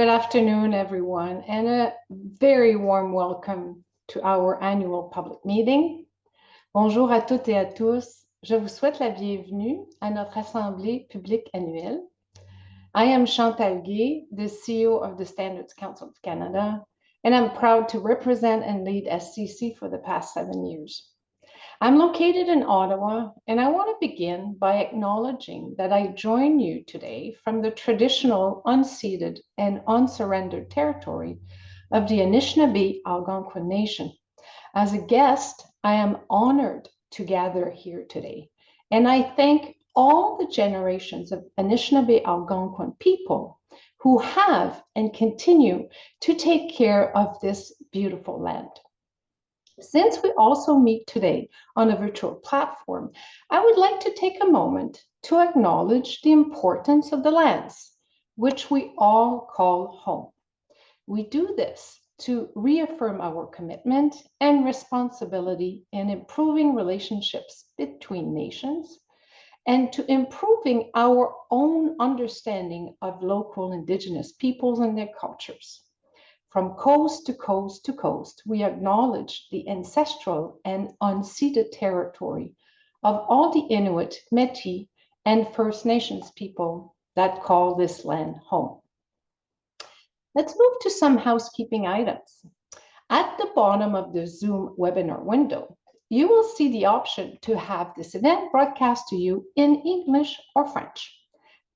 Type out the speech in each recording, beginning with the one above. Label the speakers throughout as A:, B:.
A: Good afternoon, everyone, and a very warm welcome to our annual public meeting. Bonjour à toutes et à tous. Je vous souhaite la bienvenue à notre assemblée publique annuelle. I am Chantal Guay, the CEO of the Standards Council of Canada, and I'm proud to represent and lead SCC for the past 7 years. I'm located in Ottawa, and I want to begin by acknowledging that I join you today from the traditional unceded and unsurrendered territory of the Anishinaabe Algonquin Nation. As a guest, I am honored to gather here today, and I thank all the generations of Anishinaabe Algonquin people who have and continue to take care of this beautiful land. Since we also meet today on a virtual platform, I would like to take a moment to acknowledge the importance of the lands, which we all call home. We do this to reaffirm our commitment and responsibility in improving relationships between nations and to improving our own understanding of local Indigenous peoples and their cultures. From coast to coast to coast, we acknowledge the ancestral and unceded territory of all the Inuit, Métis, and First Nations people that call this land home. Let's move to some housekeeping items. At the bottom of the Zoom webinar window, you will see the option to have this event broadcast to you in English or French.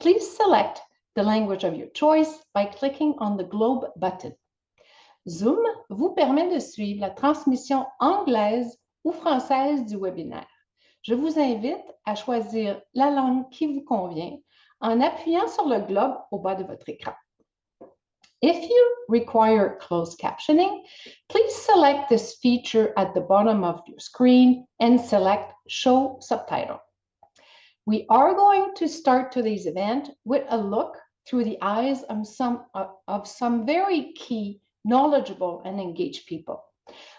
A: Please select the language of your choice by clicking on the globe button. Zoom vous permet de suivre la transmission anglaise ou française du webinaire. Je vous invite à choisir la langue qui vous convient en appuyant sur le globe au bas de votre écran. If you require closed captioning, please select this feature at the bottom of your screen and select Show Subtitle. We are going to start today's event with a look through the eyes of some very key, knowledgeable, and engaged people.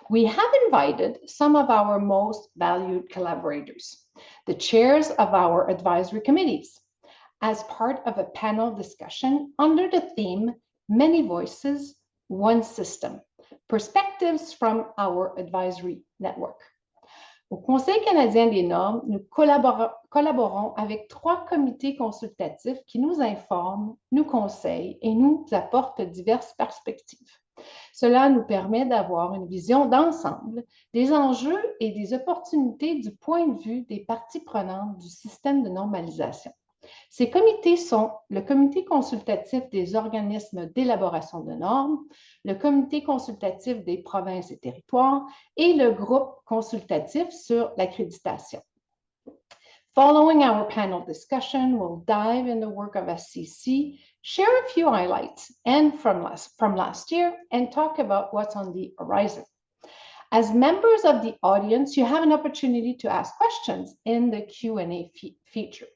A: We have invited some of our most valued collaborators, the chairs of our advisory committees, as part of a panel discussion under the theme Many Voices, One System, Perspectives from our Advisory Network. Au Conseil canadien des normes, nous collaborons avec 3 comités consultatifs qui nous informent, nous conseillent et nous apportent diverses perspectives. Cela nous permet d'avoir une vision d'ensemble des enjeux et des opportunités du point de vue des parties prenantes du système de normalisation. Ces comités sont le comité consultatif des organismes d'élaboration de normes, le comité consultatif des provinces et territoires et le groupe consultatif sur l'accréditation. Following our panel discussion, we'll dive in the work of SCC, share a few highlights and from last year, and talk about what's on the horizon. As members of the audience, you have an opportunity to ask questions in the Q&A feature.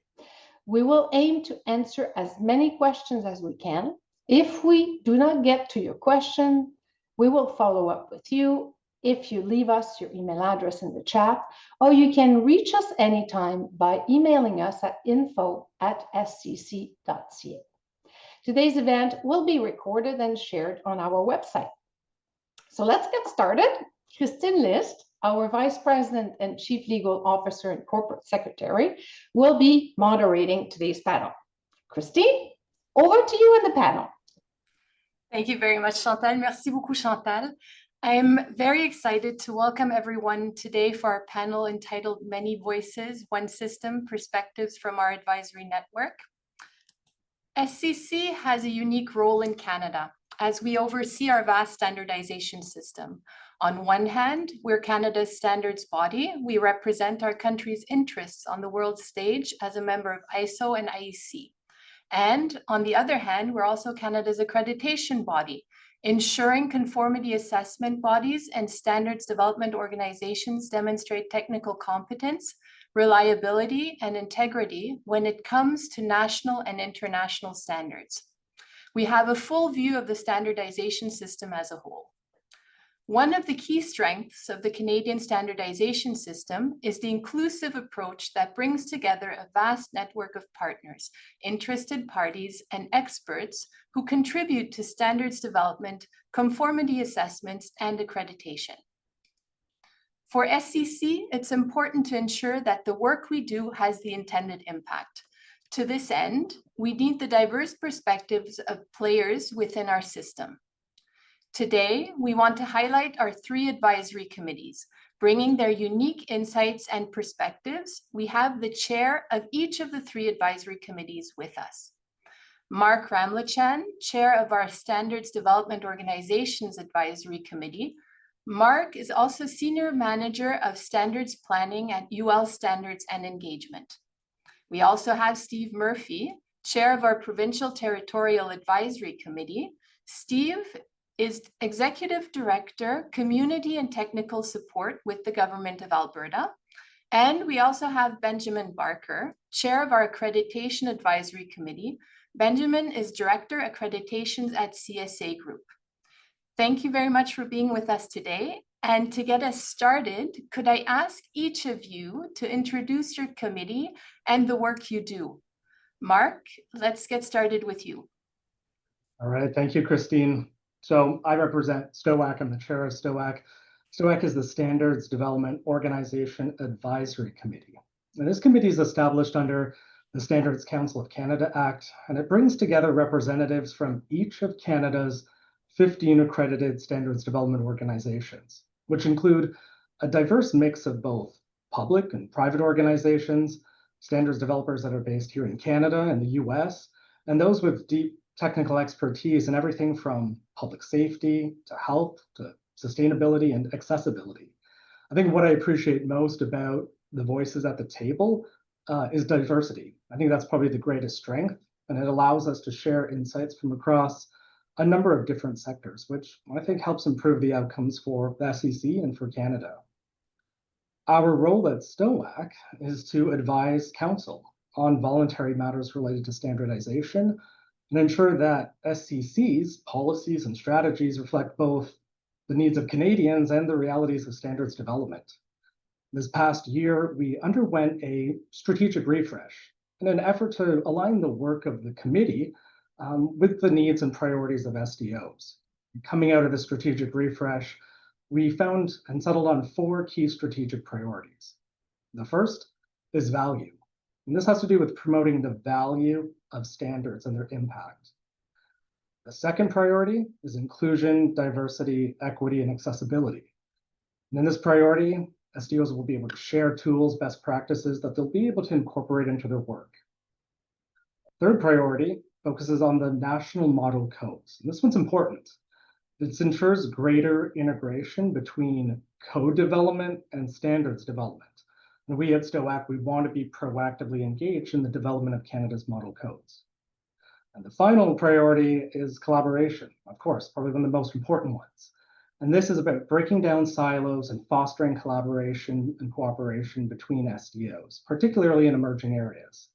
A: We will aim to answer as many questions as we can. If we do not get to your question, we will follow up with you if you leave us your email address in the chat, or you can reach us anytime by emailing us at info@scc.ca. Today's event will be recorded and shared on our website. So let's get started. Christine List, our Vice President and Chief Legal Officer and Corporate Secretary, will be moderating today's panel. Christine, over to you in the panel.
B: Thank you very much, Chantal. Merci beaucoup, Chantal. I'm very excited to welcome everyone today for our panel entitled Many Voices, One System, Perspectives from our Advisory Network. SCC has a unique role in Canada as we oversee our vast standardization system. On one hand, we're Canada's standards body. We represent our country's interests on the world stage as a member of ISO and IEC. And on the other hand, we're also Canada's accreditation body, ensuring conformity assessment bodies and standards development organizations demonstrate technical competence, reliability, and integrity when it comes to national and international standards. We have a full view of the standardization system as a whole. One of the key strengths of the Canadian standardization system is the inclusive approach that brings together a vast network of partners, interested parties, and experts who contribute to standards development, conformity assessments, and accreditation. For SCC, it's important to ensure that the work we do has the intended impact. To this end, we need the diverse perspectives of players within our system. Today, we want to highlight our 3 advisory committees. Bringing their unique insights and perspectives, we have the chair of each of the 3 advisory committees with us. Mark Ramlachan, chair of our Standards Development Organizations Advisory Committee. Mark is also senior manager of standards planning at UL Standards and Engagement. We also have Steve Murphy, chair of our Provincial Territorial Advisory Committee. Steve is Executive Director, Community and Technical Support with the Government of Alberta. And we also have Benjamin Barker, Chair of our Accreditation Advisory Committee. Benjamin is Director, Accreditations at CSA Group. Thank you very much for being with us today. And to get us started, could I ask each of you to introduce your committee and the work you do? Mark, let's get started with you.
C: All right, thank you, Christine. So I represent STOAC. I'm the chair of STOAC. STOAC is the Standards Development Organization Advisory Committee. And this committee is established under the Standards Council of Canada Act, and it brings together representatives from each of Canada's 15 accredited standards development organizations, which include a diverse mix of both public and private organizations, standards developers that are based here in Canada and the US, and those with deep technical expertise in everything from public safety to health to sustainability and accessibility. I think what I appreciate most about the voices at the table is diversity. I think that's probably the greatest strength, and it allows us to share insights from across a number of different sectors, which I think helps improve the outcomes for the SEC and for Canada. Our role at STOAC is to advise Council on voluntary matters related to standardization and ensure that SCC's policies and strategies reflect both the needs of Canadians and the realities of standards development. This past year, we underwent a strategic refresh in an effort to align the work of the committee with the needs and priorities of SDOs. Coming out of the strategic refresh, we found and settled on 4 key strategic priorities. The first is value. And this has to do with promoting the value of standards and their impact. The second priority is inclusion, diversity, equity, and accessibility. And in this priority, SDOs will be able to share tools, best practices that they'll be able to incorporate into their work. Third priority focuses on the national model codes. And this one's important. This ensures greater integration between code development and standards development. And we at STOAC, we want to be proactively engaged in the development of Canada's model codes. And the final priority is collaboration, of course, probably one of the most important ones. And this is about breaking down silos and fostering collaboration and cooperation between SDOs, particularly in emerging areas.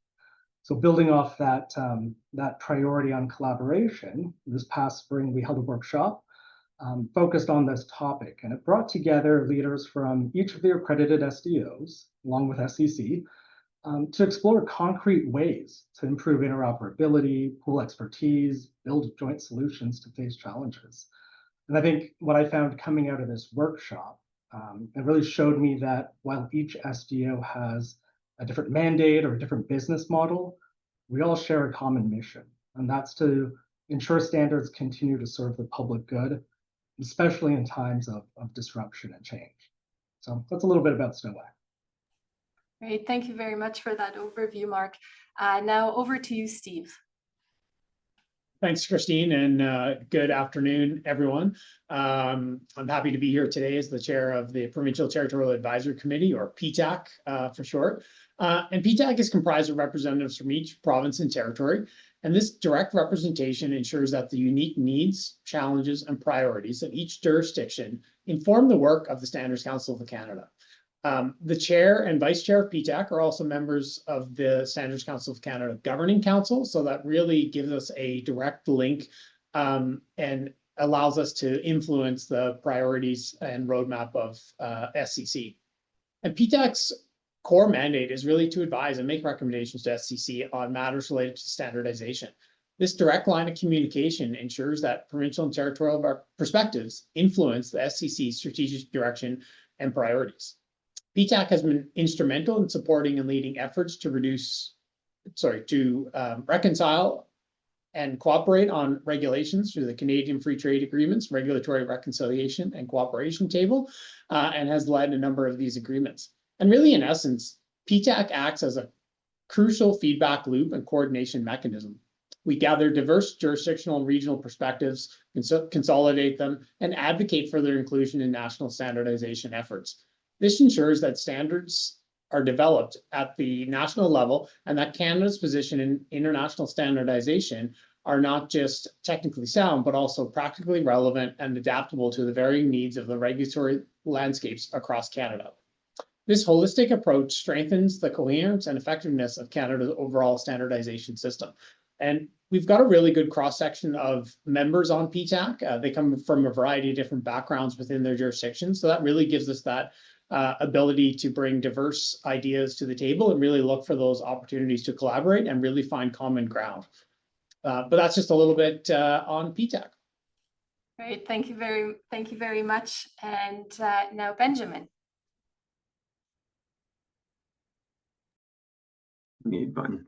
C: So building off that priority on collaboration, this past spring we held a workshop focused on this topic, and it brought together leaders from each of the accredited SDOs, along with SEC, to explore concrete ways to improve interoperability, pool expertise, build joint solutions to face challenges. And I think what I found coming out of this workshop, it really showed me that while each SDO has a different mandate or a different business model, we all share a common mission, and that's to ensure standards continue to serve the public good, especially in times of disruption and change. So that's a little bit about STOAC.
B: Great, thank you very much for that overview, Mark. Now over to you, Steve.
D: Thanks, Christine, and good afternoon, everyone. I'm happy to be here today as the chair of the Provincial Territorial Advisory Committee, or PTAC for short. And PTAC is comprised of representatives from each province and territory. And this direct representation ensures that the unique needs, challenges, and priorities of each jurisdiction inform the work of the Standards Council of Canada. The chair and vice chair of PTAC are also members of the Standards Council of Canada Governing Council, so that really gives us a direct link and allows us to influence the priorities and roadmap of SCC. And PTAC's core mandate is really to advise and make recommendations to SCC on matters related to standardization. This direct line of communication ensures that provincial and territorial perspectives influence the SCC's strategic direction and priorities. PTAC has been instrumental in supporting and leading efforts to reconcile and cooperate on regulations through the Canadian Free Trade Agreements, Regulatory Reconciliation and Cooperation Table, and has led a number of these agreements. And really, in essence, PTAC acts as a crucial feedback loop and coordination mechanism. We gather diverse jurisdictional and regional perspectives, consolidate them, and advocate for their inclusion in national standardization efforts. This ensures that standards are developed at the national level and that Canada's position in international standardization are not just technically sound, but also practically relevant and adaptable to the varying needs of the regulatory landscapes across Canada. This holistic approach strengthens the coherence and effectiveness of Canada's overall standardization system. And we've got a really good cross-section of members on PTAC. They come from a variety of different backgrounds within their jurisdictions. So that really gives us that ability to bring diverse ideas to the table and really look for those opportunities to collaborate and really find common ground. But that's just a little bit on PTAC.
B: Great, thank you very much. And now Benjamin.
E: Mute button.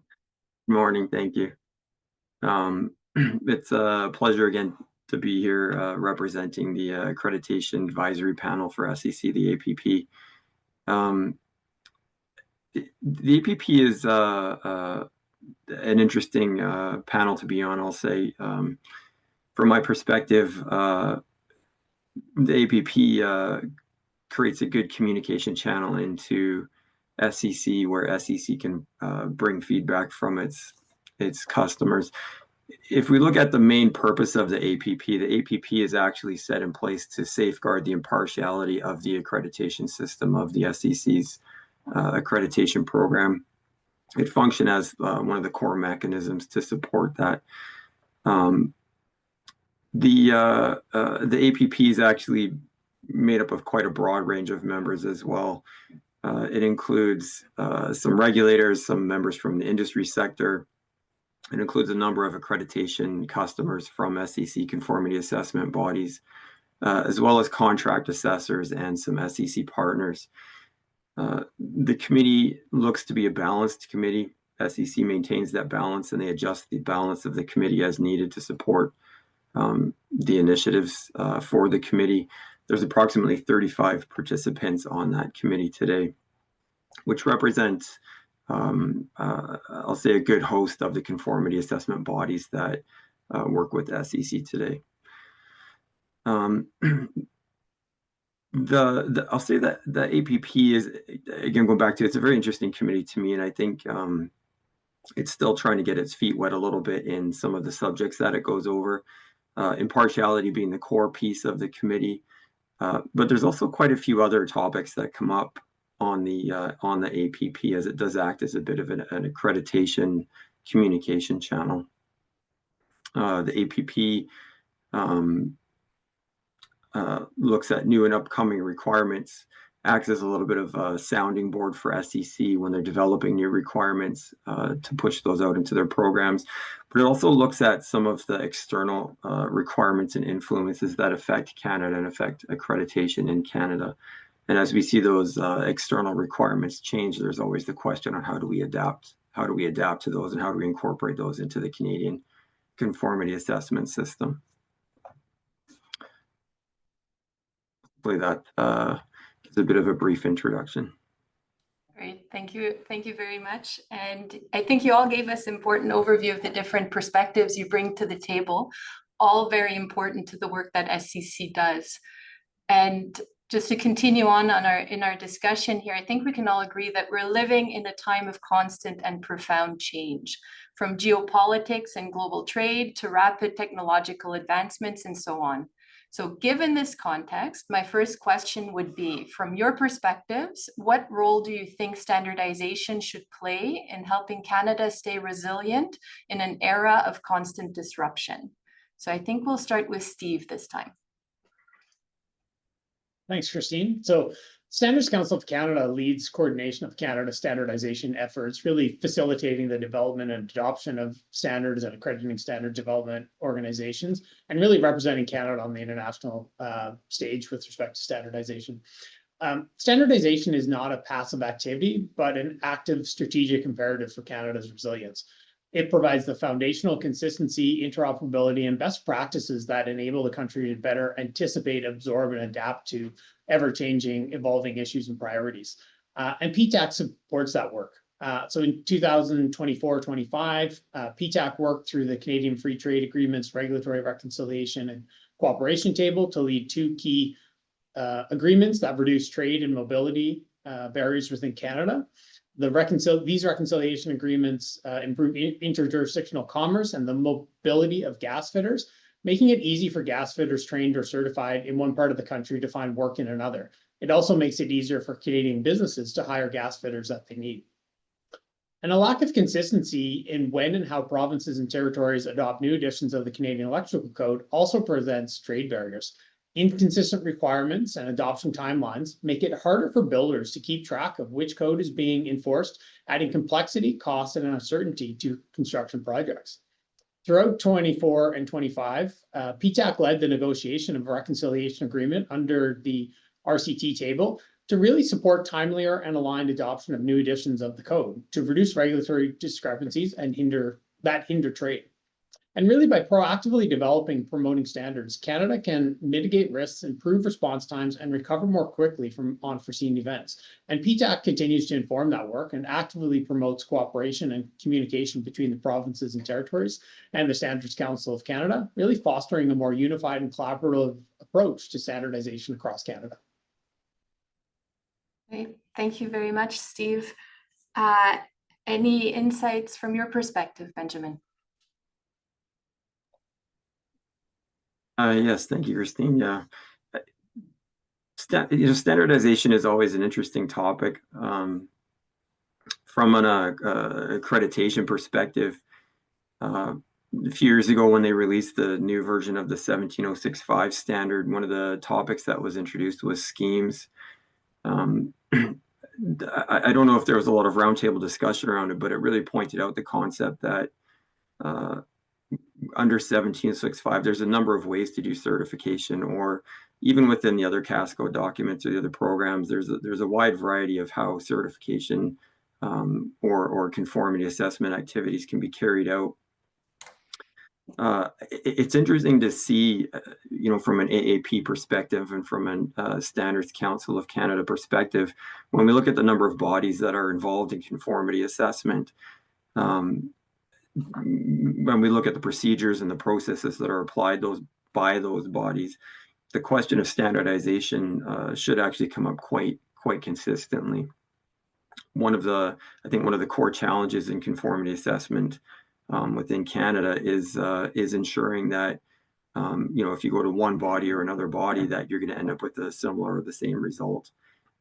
E: Good morning, thank you. It's a pleasure again to be here representing the Accreditation Advisory Panel for SEC, the APP. The APP is an interesting panel to be on, I'll say. From my perspective, the APP creates a good communication channel into SEC, where SEC can bring feedback from its customers. If we look at the main purpose of the APP is actually set in place to safeguard the impartiality of the accreditation system of the SEC's accreditation program. It functions as one of the core mechanisms to support that. The APP is actually made up of quite a broad range of members as well. It includes some regulators, some members from the industry sector. It includes a number of accreditation customers from SEC conformity assessment bodies, as well as contract assessors and some SEC partners. The committee looks to be a balanced committee. SEC maintains that balance, and they adjust the balance of the committee as needed to support the initiatives for the committee. There's approximately 35 participants on that committee today, which represents I'll say a good host of the conformity assessment bodies that work with SEC today. I'll say that the APP is, again, going back to, it's a very interesting committee to me, and I think it's still trying to get its feet wet a little bit in some of the subjects that it goes over, impartiality being the core piece of the committee. But there's also quite a few other topics that come up on the APP, as it does act as a bit of an accreditation communication channel. The APP looks at new and upcoming requirements, acts as a little bit of a sounding board for SEC when they're developing new requirements to push those out into their programs. But it also looks at some of the external requirements and influences that affect Canada and affect accreditation in Canada. And as we see those external requirements change, there's always the question on how do we adapt? How do we adapt to those, and how do we incorporate those into the Canadian conformity assessment system? Hopefully that gives a bit of a brief introduction.
B: Great, thank you very much. And I think you all gave us important overview of the different perspectives you bring to the table, all very important to the work that SCC does. And just to continue on in our discussion here, I think we can all agree that we're living in a time of constant and profound change, from geopolitics and global trade to rapid technological advancements and so on. So given this context, my first question would be, from your perspectives, what role do you think standardization should play in helping Canada stay resilient in an era of constant disruption? So I think we'll start with Steve this time.
D: Thanks, Christine. So Standards Council of Canada leads coordination of Canada's standardization efforts, really facilitating the development and adoption of standards and accrediting standard development organizations, and really representing Canada on the international stage with respect to standardization. Standardization is not a passive activity, but an active strategic imperative for Canada's resilience. It provides the foundational consistency, interoperability, and best practices that enable the country to better anticipate, absorb, and adapt to ever-changing, evolving issues and priorities. And PTAC supports that work. So in 2024-25, PTAC worked through the Canadian Free Trade Agreements, Regulatory Reconciliation, and Cooperation Table to lead two key agreements that reduce trade and mobility barriers within Canada. These reconciliation agreements improve interjurisdictional commerce and the mobility of gas fitters, making it easy for gas fitters trained or certified in one part of the country to find work in another. It also makes it easier for Canadian businesses to hire gas fitters that they need. And a lack of consistency in when and how provinces and territories adopt new editions of the Canadian Electrical Code also presents trade barriers. Inconsistent requirements and adoption timelines make it harder for builders to keep track of which code is being enforced, adding complexity, cost, and uncertainty to construction projects. Throughout 24 and 25, PTAC led the negotiation of a reconciliation agreement under the RCT table to really support timelier and aligned adoption of new editions of the code to reduce regulatory discrepancies and hinder trade. And really, by proactively developing and promoting standards, Canada can mitigate risks, improve response times, and recover more quickly from unforeseen events. And PTAC continues to inform that work and actively promotes cooperation and communication between the provinces and territories and the Standards Council of Canada, really fostering a more unified and collaborative approach to standardization across Canada.
B: Okay, thank you very much, Steve. Any insights from your perspective, Benjamin?
E: Yes, thank you, Christine. Yeah, standardization is always an interesting topic. From an accreditation perspective, a few years ago when they released the new version of the 17065 standard, one of the topics that was introduced was schemes. I don't know if there was a lot of roundtable discussion around it, but it really pointed out the concept that under 17065, there's a number of ways to do certification, or even within the other CASCO documents or the other programs, there's a wide variety of how certification or conformity assessment activities can be carried out. It's interesting to see, from an AAP perspective and from a Standards Council of Canada perspective, when we look at the number of bodies that are involved in conformity assessment, when we look at the procedures and the processes that are applied by those bodies, the question of standardization should actually come up quite consistently. I think one of the core challenges in conformity assessment within Canada is ensuring that if you go to one body or another body, that you're going to end up with a similar or the same result.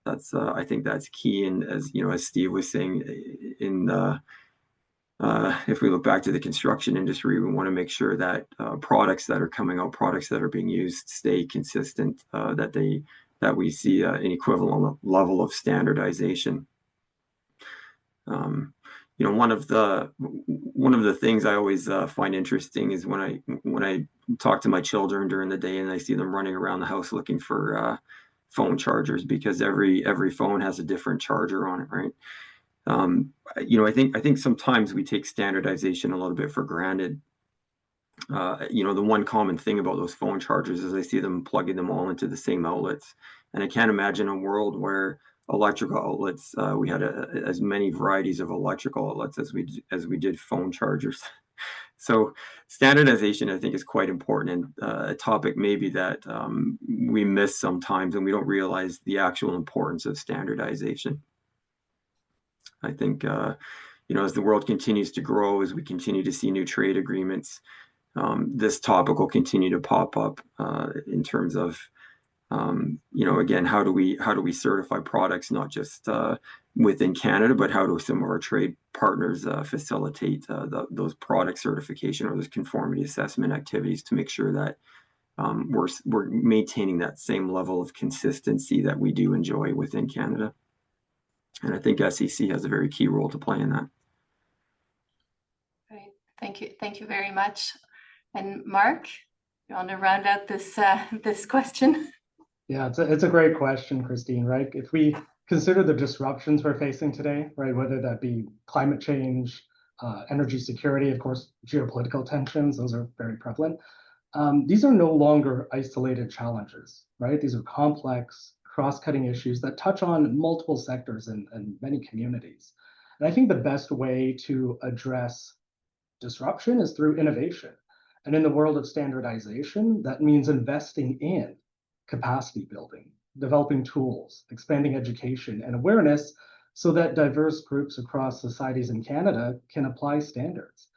E: I think that's key. And as Steve was saying, if we look back to the construction industry, we want to make sure that products that are coming out, products that are being used, stay consistent, that we see an equivalent level of standardization. One of the things I always find interesting is when I talk to my children during the day and I see them running around the house looking for phone chargers, because every phone has a different charger on it, right? I think sometimes we take standardization a little bit for granted. The one common thing about those phone chargers is I see them plugging them all into the same outlets, and I can't imagine a world where electrical outlets, we had as many varieties of electrical outlets as we did phone chargers. So standardization, I think, is quite important, and a topic maybe that we miss sometimes, and we don't realize the actual importance of standardization. I think, as the world continues to grow, as we continue to see new trade agreements, this topic will continue to pop up in terms of again, how do we certify products, not just within Canada, but how do some of our trade partners facilitate those product certification or those conformity assessment activities to make sure that we're maintaining that same level of consistency that we do enjoy within Canada. And I think SEC has a very key role to play in that.
B: Great. Thank you very much. And Mark, you want to round out this this question?
C: Yeah, it's a great question, Christine, right? If we consider the disruptions we're facing today, right, whether that be climate change, energy security, of course, geopolitical tensions, those are very prevalent. These are no longer isolated challenges, right? These are complex, cross-cutting issues that touch on multiple sectors and many communities. And I think the best way to address disruption is through innovation. And in the world of standardization, that means investing in capacity building, developing tools, expanding education and awareness so that diverse groups across societies in Canada can apply standards.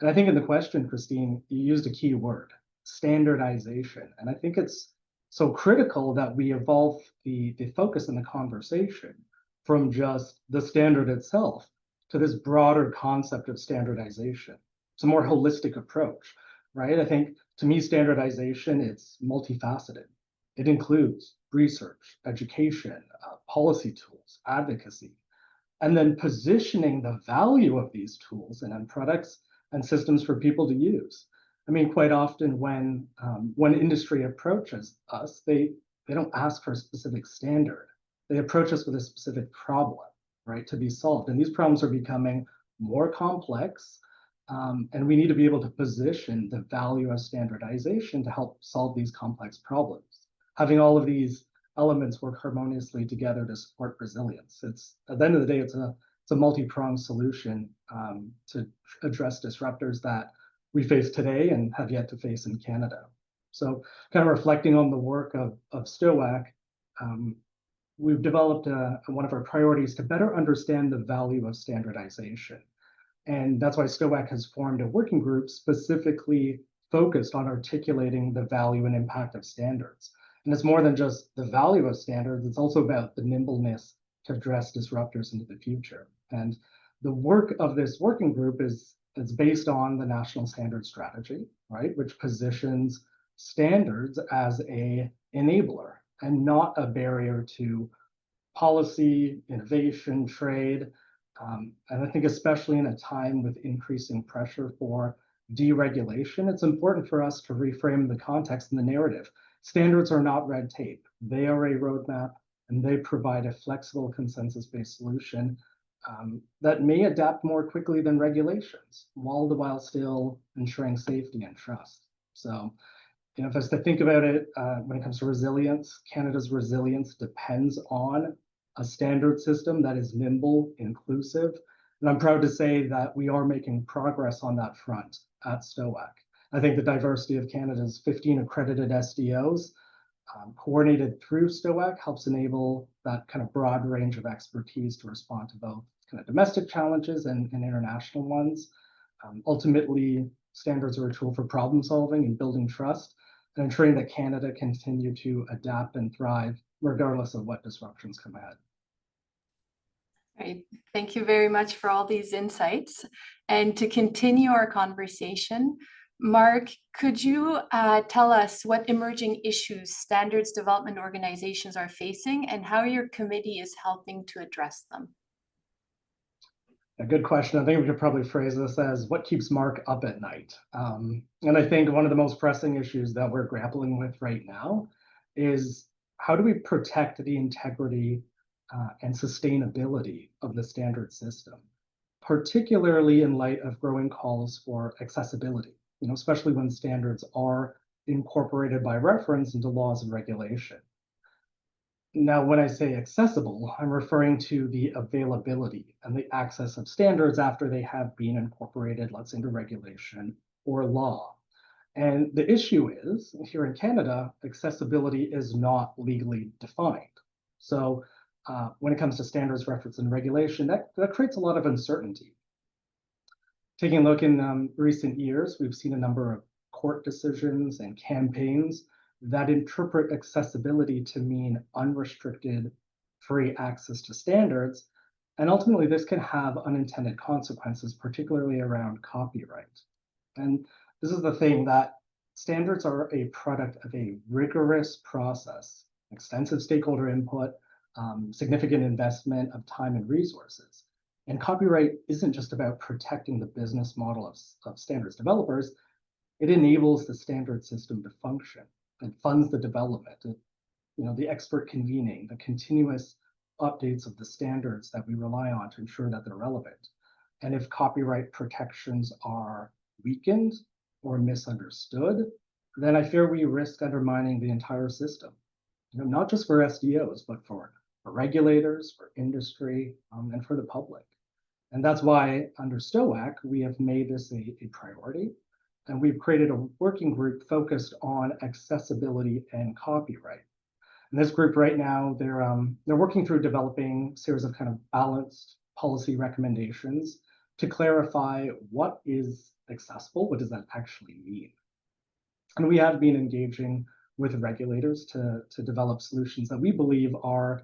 C: And I think in the question, Christine, you used a key word, standardization. And I think it's so critical that we evolve the focus in the conversation from just the standard itself to this broader concept of standardization. It's a more holistic approach, right? I think to me, standardization, it's multifaceted. It includes research, education, policy tools, advocacy, and then positioning the value of these tools and end products and systems for people to use. I mean, quite often when industry approaches us, they don't ask for a specific standard. They approach us with a specific problem, right, to be solved. And these problems are becoming more complex, and we need to be able to position the value of standardization to help solve these complex problems. Having all of these elements work harmoniously together to support resilience. It's at the end of the day, it's a multi-pronged solution to address disruptors that we face today and have yet to face in Canada. So kind of reflecting on the work of STOAC, we've developed one of our priorities to better understand the value of standardization. And that's why STOAC has formed a working group specifically focused on articulating the value and impact of standards. And it's more than just the value of standards, it's also about the nimbleness to address disruptors into the future. And the work of this working group is based on the National Standard Strategy, right, which positions standards as an enabler and not a barrier to policy, innovation, trade. And I think especially in a time with increasing pressure for deregulation, it's important for us to reframe the context and the narrative. Standards are not red tape. They are a roadmap, and they provide a flexible consensus-based solution that may adapt more quickly than regulations, all the while still ensuring safety and trust. So, if I was to think about it, when it comes to resilience, Canada's resilience depends on a standard system that is nimble, inclusive. And I'm proud to say that we are making progress on that front at STOAC. I think the diversity of Canada's 15 accredited SDOs coordinated through STOAC helps enable that kind of broad range of expertise to respond to both kind of domestic challenges and international ones. Ultimately, standards are a tool for problem solving and building trust and ensuring that Canada continue to adapt and thrive regardless of what disruptions come ahead.
B: Great. Thank you very much for all these insights. And to continue our conversation, Mark, could you tell us what emerging issues standards development organizations are facing and how your committee is helping to address them?
C: A good question. I think we could probably phrase this as what keeps Mark up at night. And I think one of the most pressing issues that we're grappling with right now is how do we protect the integrity and sustainability of the standard system, particularly in light of growing calls for accessibility, especially when standards are incorporated by reference into laws and regulation. Now, when I say accessible, I'm referring to the availability and the access of standards after they have been incorporated, let's say, into regulation or law. And the issue is, here in Canada, accessibility is not legally defined. So when it comes to standards, reference, and regulation, that creates a lot of uncertainty. Taking a look in recent years, we've seen a number of court decisions and campaigns that interpret accessibility to mean unrestricted, free access to standards. And ultimately, this can have unintended consequences, particularly around copyright. And this is the thing, that standards are a product of a rigorous process, extensive stakeholder input, significant investment of time and resources. And copyright isn't just about protecting the business model of standards developers. It enables the standard system to function. It funds the development, the expert convening, the continuous updates of the standards that we rely on to ensure that they're relevant. And if copyright protections are weakened or misunderstood, then I fear we risk undermining the entire system. Not just for SDOs, but for regulators, for industry, and for the public. And that's why under STOAC, we have made this a priority. And we've created a working group focused on accessibility and copyright. And this group right now, they're working through developing a series of kind of balanced policy recommendations to clarify what is accessible, what does that actually mean? And we have been engaging with regulators to develop solutions that we believe are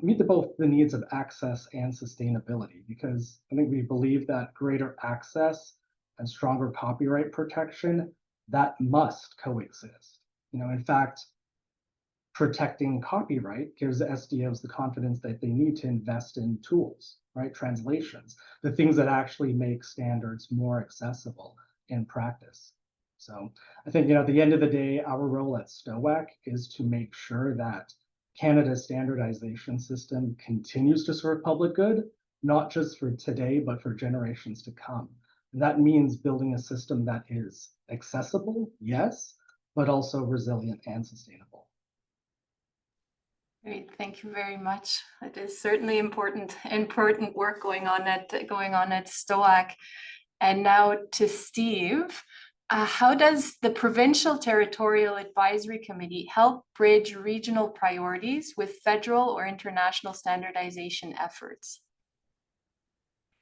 C: meet both the needs of access and sustainability, because I think we believe that greater access and stronger copyright protection, that must coexist. In fact, protecting copyright gives SDOs the confidence that they need to invest in tools, right? Translations, the things that actually make standards more accessible in practice. So I think, at the end of the day, our role at STOAC is to make sure that Canada's standardization system continues to serve public good, not just for today, but for generations to come. And that means building a system that is accessible, yes, but also resilient and sustainable.
B: Great, thank you very much. It is certainly important work going on at STOAC. And now to Steve. How does the Provincial Territorial Advisory Committee help bridge regional priorities with federal or international standardization efforts?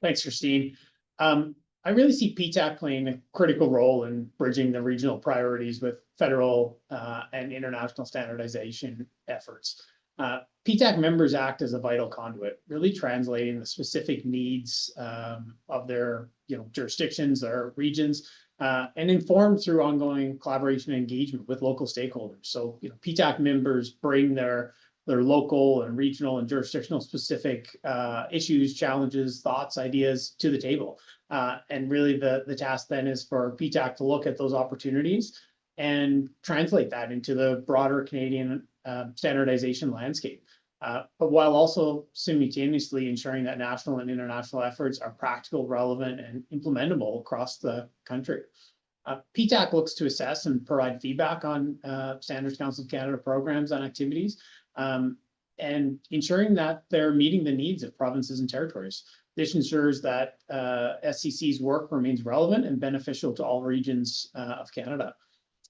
D: Thanks, Christine. I really see PTAC playing a critical role in bridging the regional priorities with federal and international standardization efforts. PTAC members act as a vital conduit, really translating the specific needs of their jurisdictions, their regions, and informed through ongoing collaboration and engagement with local stakeholders. So PTAC members bring their local and regional and jurisdictional specific issues, challenges, thoughts, ideas to the table. And really the task then is for PTAC to look at those opportunities and translate that into the broader Canadian standardization landscape. But while also simultaneously ensuring that national and international efforts are practical, relevant, and implementable across the country. PTAC looks to assess and provide feedback on Standards Council of Canada programs and activities, and ensuring that they're meeting the needs of provinces and territories. This ensures that SCC's work remains relevant and beneficial to all regions of Canada.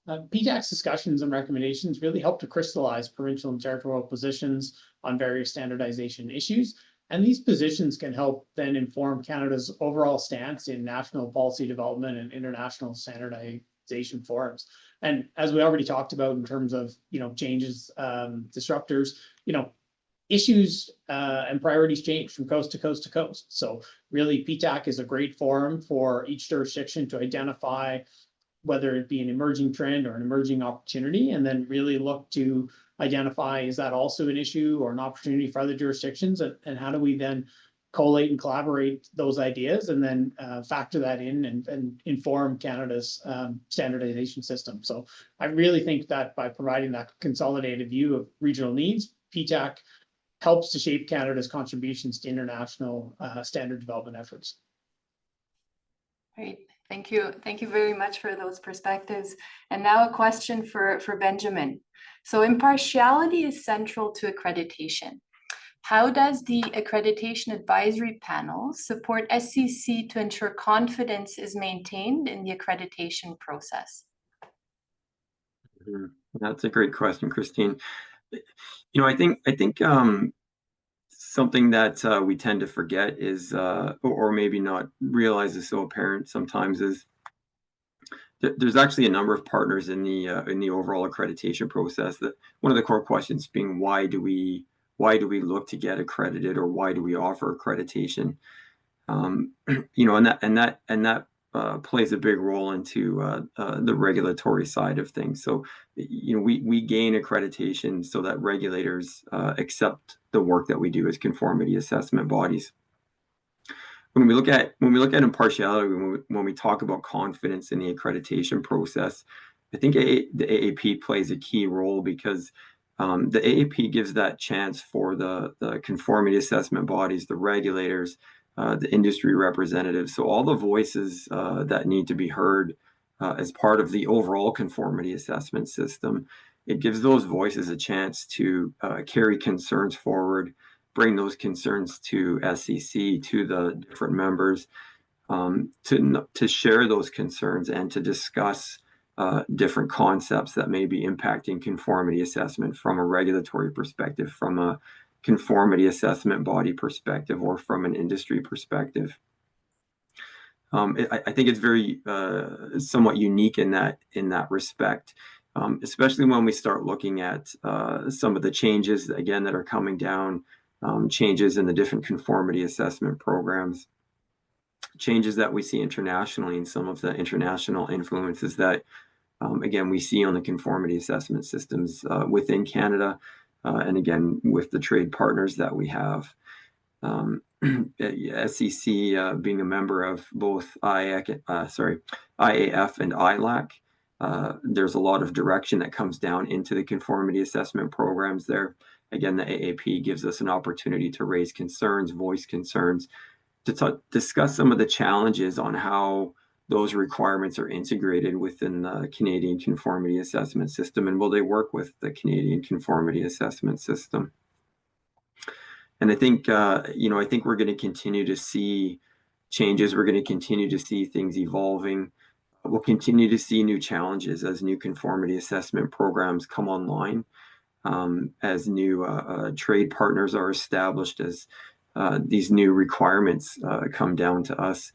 D: PTAC's discussions and recommendations really help to crystallize provincial and territorial positions on various standardization issues. And these positions can help then inform Canada's overall stance in national policy development and international standardization forums. And as we already talked about in terms of changes, disruptors, issues and priorities change from coast to coast to coast. So really PTAC is a great forum for each jurisdiction to identify whether it be an emerging trend or an emerging opportunity, and then really look to identify, is that also an issue or an opportunity for other jurisdictions, and how do we then collate and collaborate those ideas and then factor that in and inform Canada's standardization system. So I really think that by providing that consolidated view of regional needs, PTAC helps to shape Canada's contributions to international standard development efforts.
B: Great. Thank you. Thank you very much for those perspectives. And now a question for Benjamin. So impartiality is central to accreditation. How does the Accreditation Advisory Panel support SCC to ensure confidence is maintained in the accreditation process?
E: That's a great question, Christine. I think something that we tend to forget is, or maybe not realize is so apparent sometimes, is there's actually a number of partners in the overall accreditation process. That one of the core questions being why do we look to get accredited, or why do we offer accreditation? And that plays a big role into the regulatory side of things. So we gain accreditation so that regulators accept the work that we do as conformity assessment bodies. When we look at impartiality, when we talk about confidence in the accreditation process, I think the AAP plays a key role, because the AAP gives that chance for the conformity assessment bodies, the regulators, the industry representatives, so all the voices that need to be heard as part of the overall conformity assessment system. It gives those voices a chance to carry concerns forward, bring those concerns to SCC, to the different members, to share those concerns and to discuss different concepts that may be impacting conformity assessment from a regulatory perspective, from a conformity assessment body perspective, or from an industry perspective. I think it's very somewhat unique in that respect, especially when we start looking at some of the changes again that are coming down, changes in the different conformity assessment programs, changes that we see internationally, and some of the international influences that again we see on the conformity assessment systems within Canada. And again, with the trade partners that we have, SCC being a member of both IAF and ILAC, there's a lot of direction that comes down into the conformity assessment programs there. Again, the AAP gives us an opportunity to raise concerns, voice concerns, to discuss some of the challenges on how those requirements are integrated within the Canadian conformity assessment system, and will they work with the Canadian conformity assessment system. And I think we're going to continue to see changes. We're going to continue to see things evolving. We'll continue to see new challenges as new conformity assessment programs come online, as new trade partners are established, as these new requirements come down to us.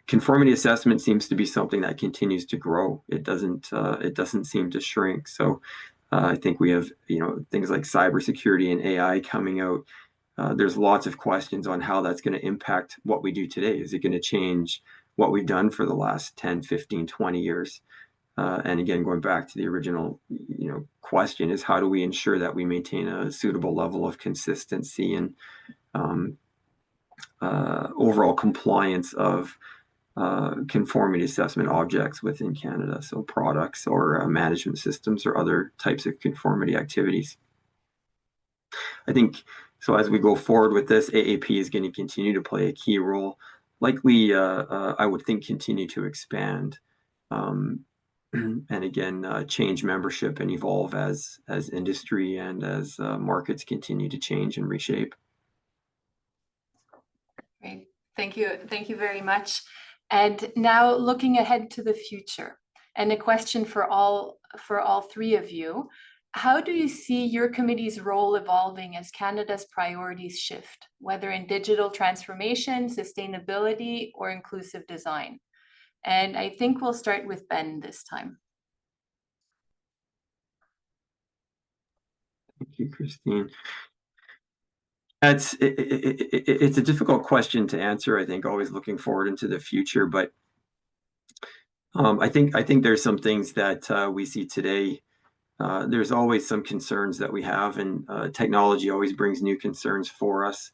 E: Conformity assessment seems to be something that continues to grow. It doesn't seem to shrink. So I think we have things like cybersecurity and AI coming out. There's lots of questions on how that's going to impact what we do today. Is it going to change what we've done for the last 10, 15, 20 years? And again, going back to the original question, is how do we ensure that we maintain a suitable level of consistency and overall compliance of conformity assessment objects within Canada, so products or management systems or other types of conformity activities. I think so as we go forward with this, AAP is going to continue to play a key role, likely I would think continue to expand, and again change membership and evolve as industry and as markets continue to change and reshape.
B: Great, thank you very much. And now looking ahead to the future, and a question for all three of you. How do you see your committee's role evolving as Canada's priorities shift, whether in digital transformation, sustainability, or inclusive design? And I think we'll start with Ben this time.
E: Thank you, Christine. It's a difficult question to answer, I think, always looking forward into the future. But I think there's some things that we see today. There's always some concerns that we have, and technology always brings new concerns for us.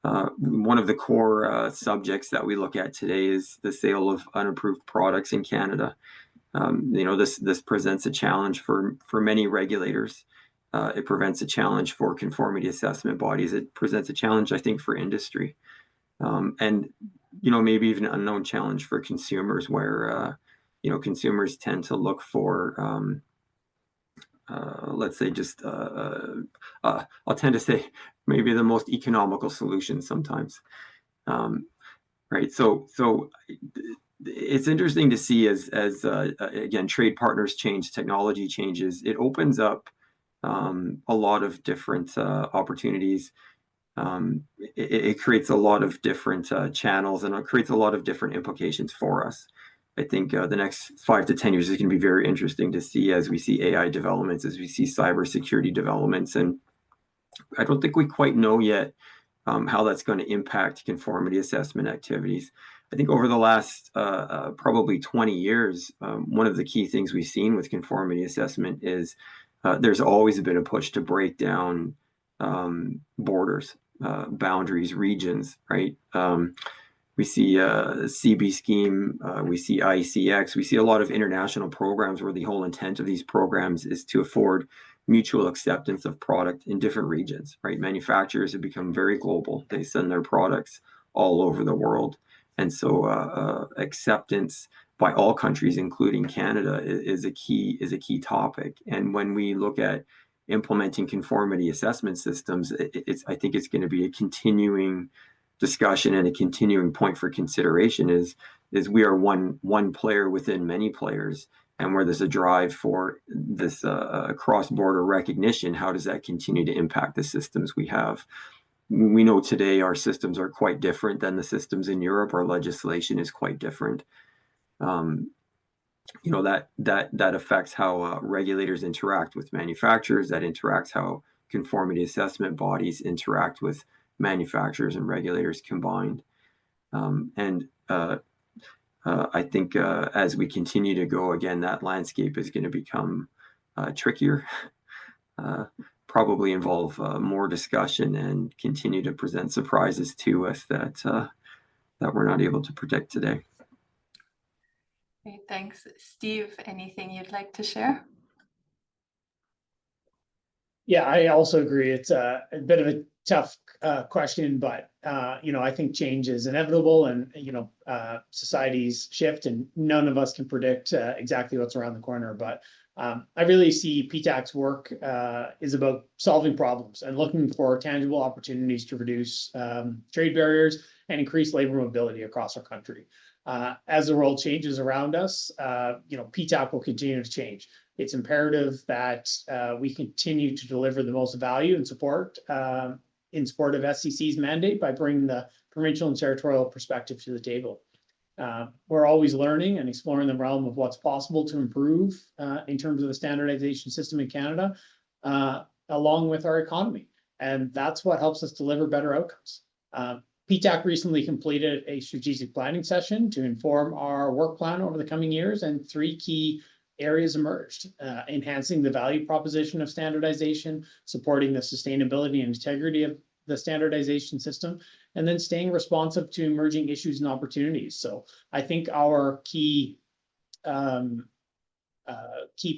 E: One of the core subjects that we look at today is the sale of unapproved products in Canada. This presents a challenge for many regulators. It presents a challenge for conformity assessment bodies. It presents a challenge, I think, for industry, and maybe even an unknown challenge for consumers, where consumers tend to look for, let's say, just I'll tend to say maybe the most economical solution sometimes, right? So it's interesting to see as again trade partners change, technology changes. It opens up a lot of different opportunities. It creates a lot of different channels, and it creates a lot of different implications for us. I think the next 5 to 10 years is going to be very interesting to see as we see AI developments, as we see cybersecurity developments. And I don't think we quite know yet how that's going to impact conformity assessment activities. I think over the last probably 20 years, one of the key things we've seen with conformity assessment is there's always been a push to break down borders, boundaries, regions, right? We see CB scheme, we see ICX, we see a lot of international programs where the whole intent of these programs is to afford mutual acceptance of product in different regions, right? Manufacturers have become very global. They send their products all over the world. And so acceptance by all countries, including Canada, is a key topic. And when we look at implementing conformity assessment systems, I think it's going to be a continuing discussion and a continuing point for consideration is we are one player within many players, and where there's a drive for this cross-border recognition, how does that continue to impact the systems we have? We know today our systems are quite different than the systems in Europe. Our legislation is quite different. That affects how regulators interact with manufacturers, that interacts how conformity assessment bodies interact with manufacturers and regulators combined. I think as we continue to go, again, that landscape is going to become trickier, probably involve more discussion and continue to present surprises to us that we're not able to predict today.
B: Okay, thanks. Steve, anything you'd like to share?
D: Yeah, I also agree. It's a bit of a tough question, but I think change is inevitable, and societies shift, and none of us can predict exactly what's around the corner. But I really see PTAC's work is about solving problems and looking for tangible opportunities to reduce trade barriers and increase labor mobility across our country. As the world changes around us, PTAC will continue to change. It's imperative that we continue to deliver the most value and support in support of SCC's mandate by bringing the provincial and territorial perspective to the table. We're always learning and exploring the realm of what's possible to improve in terms of the standardization system in Canada, along with our economy. And that's what helps us deliver better outcomes. PTAC recently completed a strategic planning session to inform our work plan over the coming years, and 3 key areas emerged: enhancing the value proposition of standardization, supporting the sustainability and integrity of the standardization system, and then staying responsive to emerging issues and opportunities. So I think our key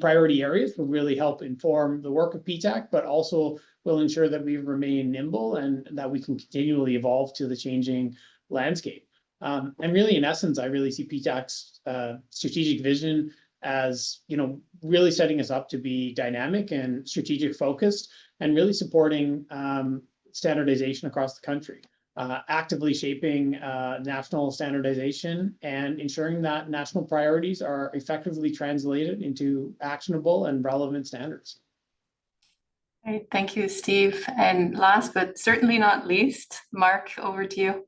D: priority areas will really help inform the work of PTAC, but also will ensure that we remain nimble and that we can continually evolve to the changing landscape. And really, in essence, I really see PTAC's strategic vision as really setting us up to be dynamic and strategic focused, and really supporting standardization across the country, actively shaping national standardization and ensuring that national priorities are effectively translated into actionable and relevant standards.
B: Great, thank you, Steve. And last but certainly not least, Mark, over to you.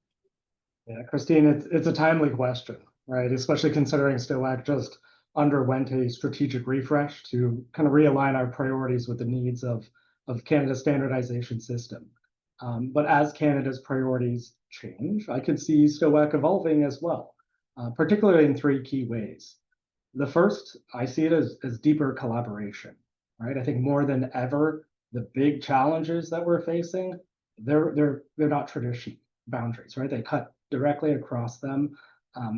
C: Yeah, Christine, it's a timely question, right? Especially considering STOAC just underwent a strategic refresh to kind of realign our priorities with the needs of Canada's standardization system. But as Canada's priorities change, I could see STOAC evolving as well, particularly in 3 key ways. The first, I see it as deeper collaboration, right? I think more than ever, the big challenges that we're facing, they're not traditional boundaries, right? They cut directly across them.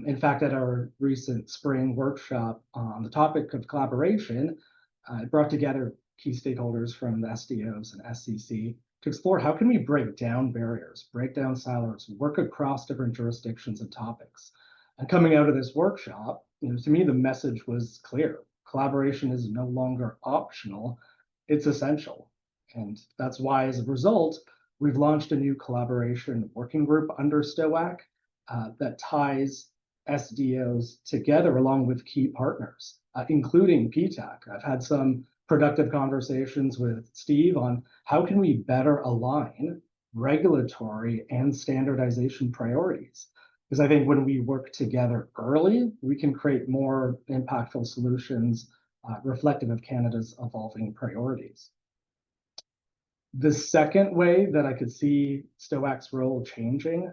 C: In fact, at our recent spring workshop on the topic of collaboration, it brought together key stakeholders from the SDOs and SCC to explore how can we break down barriers, break down silos, work across different jurisdictions and topics. And coming out of this workshop, to me, the message was clear. Collaboration is no longer optional, it's essential. And that's why, as a result, we've launched a new collaboration working group under STOAC that ties SDOs together along with key partners, including PTAC. I've had some productive conversations with Steve on how can we better align regulatory and standardization priorities. Because I think when we work together early, we can create more impactful solutions reflective of Canada's evolving priorities. The second way that I could see STOAC's role changing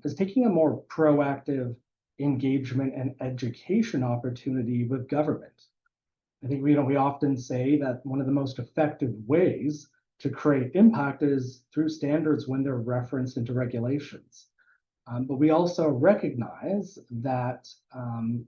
C: is taking a more proactive engagement and education opportunity with government. I think we often say that one of the most effective ways to create impact is through standards when they're referenced into regulations. But we also recognize that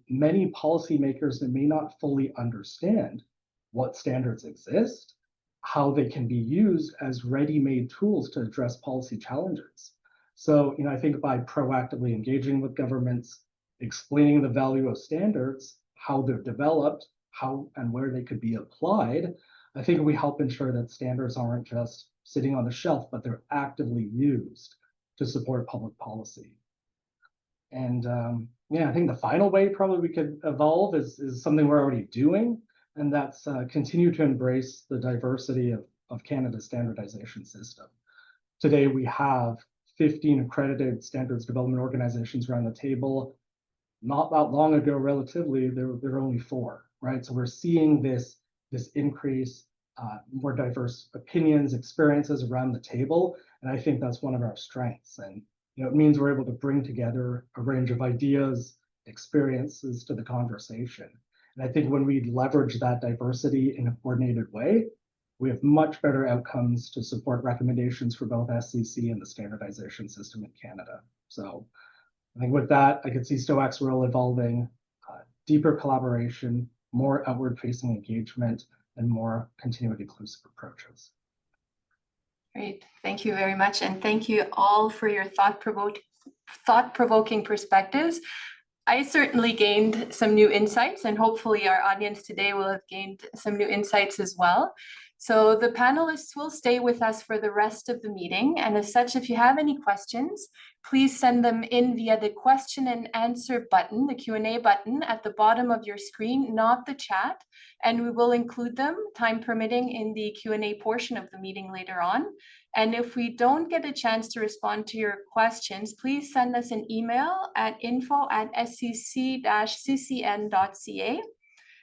C: many policymakers may not fully understand what standards exist, how they can be used as ready-made tools to address policy challenges. So, I think by proactively engaging with governments, explaining the value of standards, how they're developed, how and where they could be applied, I think we help ensure that standards aren't just sitting on the shelf, but they're actively used to support public policy. And I think the final way probably we could evolve is something we're already doing, and that's continue to embrace the diversity of Canada's standardization system. Today, we have 15 accredited standards development organizations around the table. Not that long ago, relatively, there were only 4, right? So we're seeing this increase, more diverse opinions, experiences around the table, and I think that's one of our strengths. And it means we're able to bring together a range of ideas, experiences to the conversation. And I think when we leverage that diversity in a coordinated way, we have much better outcomes to support recommendations for both SCC and the standardization system in Canada. So I think with that, I could see STOAC's role evolving, deeper collaboration, more outward-facing engagement, and more continued inclusive approaches.
B: Great, thank you very much. And thank you all for your thought-provoking perspectives. I certainly gained some new insights, and hopefully our audience today will have gained some new insights as well. So the panelists will stay with us for the rest of the meeting. And as such, if you have any questions, please send them in via the question and answer button, the Q&A button at the bottom of your screen, not the chat. And we will include them, time permitting, in the Q&A portion of the meeting later on. And if we don't get a chance to respond to your questions, please send us an email at info@scc-ccn.ca.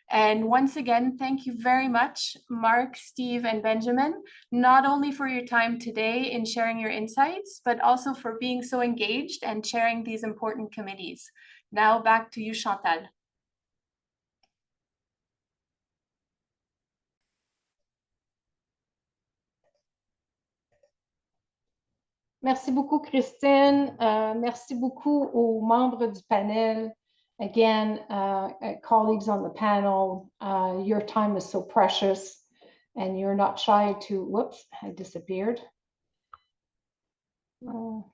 B: And once again, thank you very much, Mark, Steve, and Benjamin, not only for your time today in sharing your insights, but also for being so engaged and chairing these important committees. Now back to you, Chantal.
A: Merci beaucoup, Christine. Merci beaucoup aux membres du panel. Again, colleagues on the panel, your time is so precious, and you're not shy to, whoops, I disappeared. You're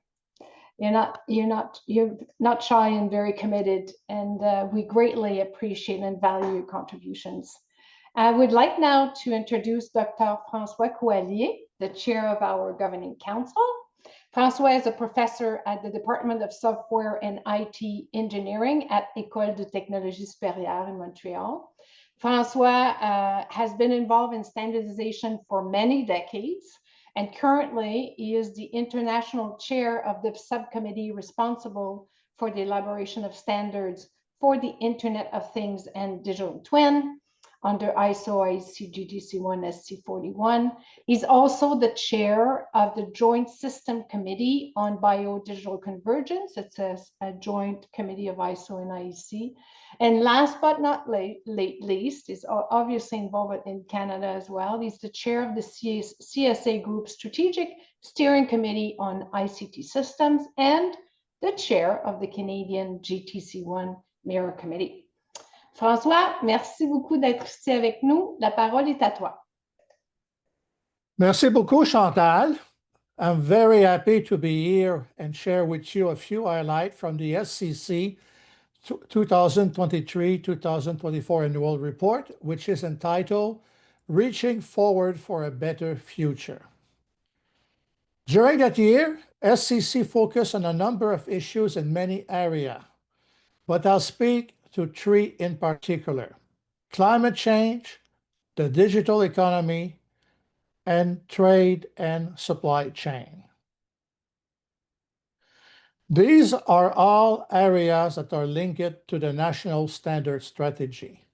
A: not shy and very committed, and we greatly appreciate and value your contributions. I would like now to introduce Dr. François Coallier, the chair of our governing council. François is a professor at the Department of Software and IT Engineering at École de Technologie Supérieure in Montreal. François has been involved in standardization for many decades, and currently he is the international chair of the subcommittee responsible for the elaboration of standards for the Internet of Things and Digital Twin under ISO IEC GTC1 SC41. He's also the chair of the Joint System Committee on Biodigital Convergence. It's a joint committee of ISO and IEC. And last but not least, is obviously involved in Canada as well. He's the chair of the CSA Group Strategic Steering Committee on ICT Systems and the chair of the Canadian GTC1 Mirror Committee. François, merci beaucoup d'être ici avec nous. La parole est à toi.
F: Merci beaucoup, Chantal. I'm very happy to be here and share with you a few highlights from the SCC 2023-2024 annual report, which is entitled Reaching Forward for a Better Future. During that year, SCC focused on a number of issues in many areas, but I'll speak to 3 in particular: climate change, the digital economy, and trade and supply chain. These are all areas that are linked to the national standard strategy.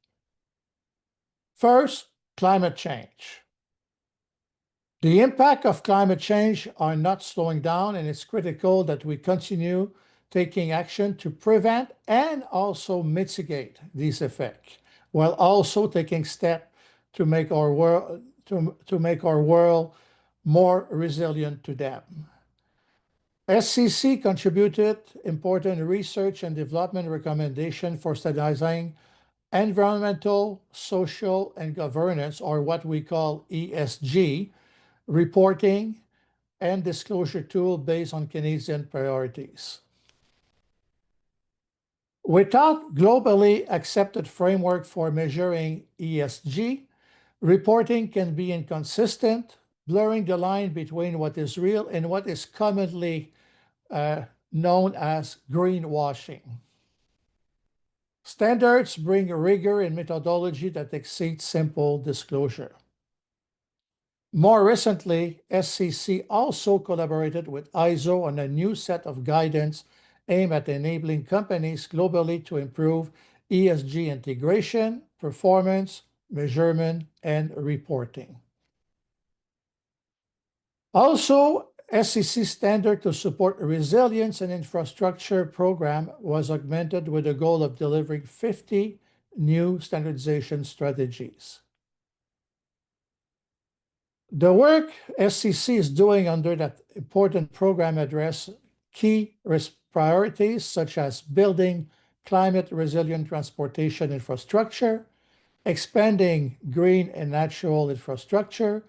F: First, climate change. The impact of climate change are not slowing down, and it's critical that we continue taking action to prevent and also mitigate these effects, while also taking steps to make our world more resilient to them. SCC contributed important research and development recommendations for standardizing environmental, social, and governance, or what we call ESG, reporting and disclosure tool based on Canadian priorities. Without globally accepted framework for measuring ESG, reporting can be inconsistent, blurring the line between what is real and what is commonly known as greenwashing. Standards bring rigor and methodology that exceeds simple disclosure. More recently, SCC also collaborated with ISO on a new set of guidance aimed at enabling companies globally to improve ESG integration, performance, measurement, and reporting. Also, SCC standard to support resilience and infrastructure program was augmented with the goal of delivering 50 new standardization strategies. The work SCC is doing under that important program address key priorities such as building climate resilient transportation infrastructure, expanding green and natural infrastructure,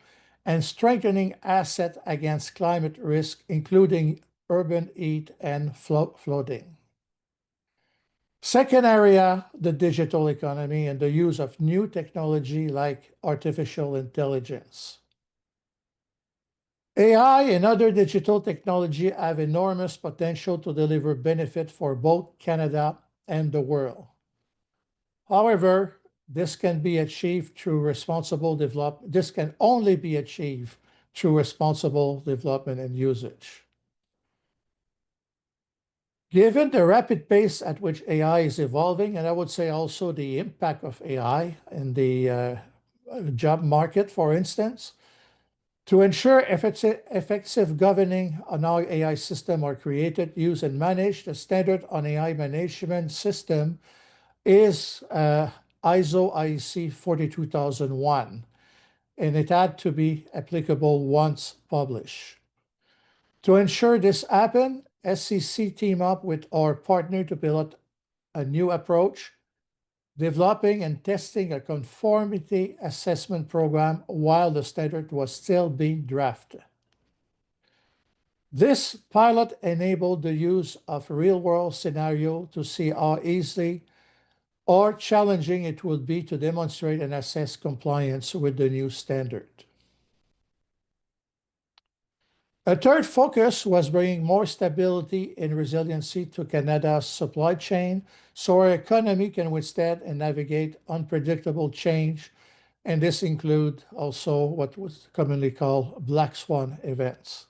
F: and strengthening assets against climate risk, including urban heat and flooding. Second area, the digital economy and the use of new technology like artificial intelligence. AI and other digital technology have enormous potential to deliver benefit for both Canada and the world. However, this can be achieved through responsible development. This can only be achieved through responsible development and usage. Given the rapid pace at which AI is evolving, and I would say also the impact of AI in the job market, for instance, to ensure effective governing on how AI systems are created, used, and managed, the standard on AI management system is ISO IEC 42001, and it had to be applicable once published. To ensure this happened, SCC teamed up with our partner to build a new approach, developing and testing a conformity assessment program while the standard was still being drafted. This pilot enabled the use of real-world scenario to see how easy or challenging it would be to demonstrate and assess compliance with the new standard. A third focus was bringing more stability and resiliency to Canada's supply chain so our economy can withstand and navigate unpredictable change, and this includes also what was commonly called black swan events.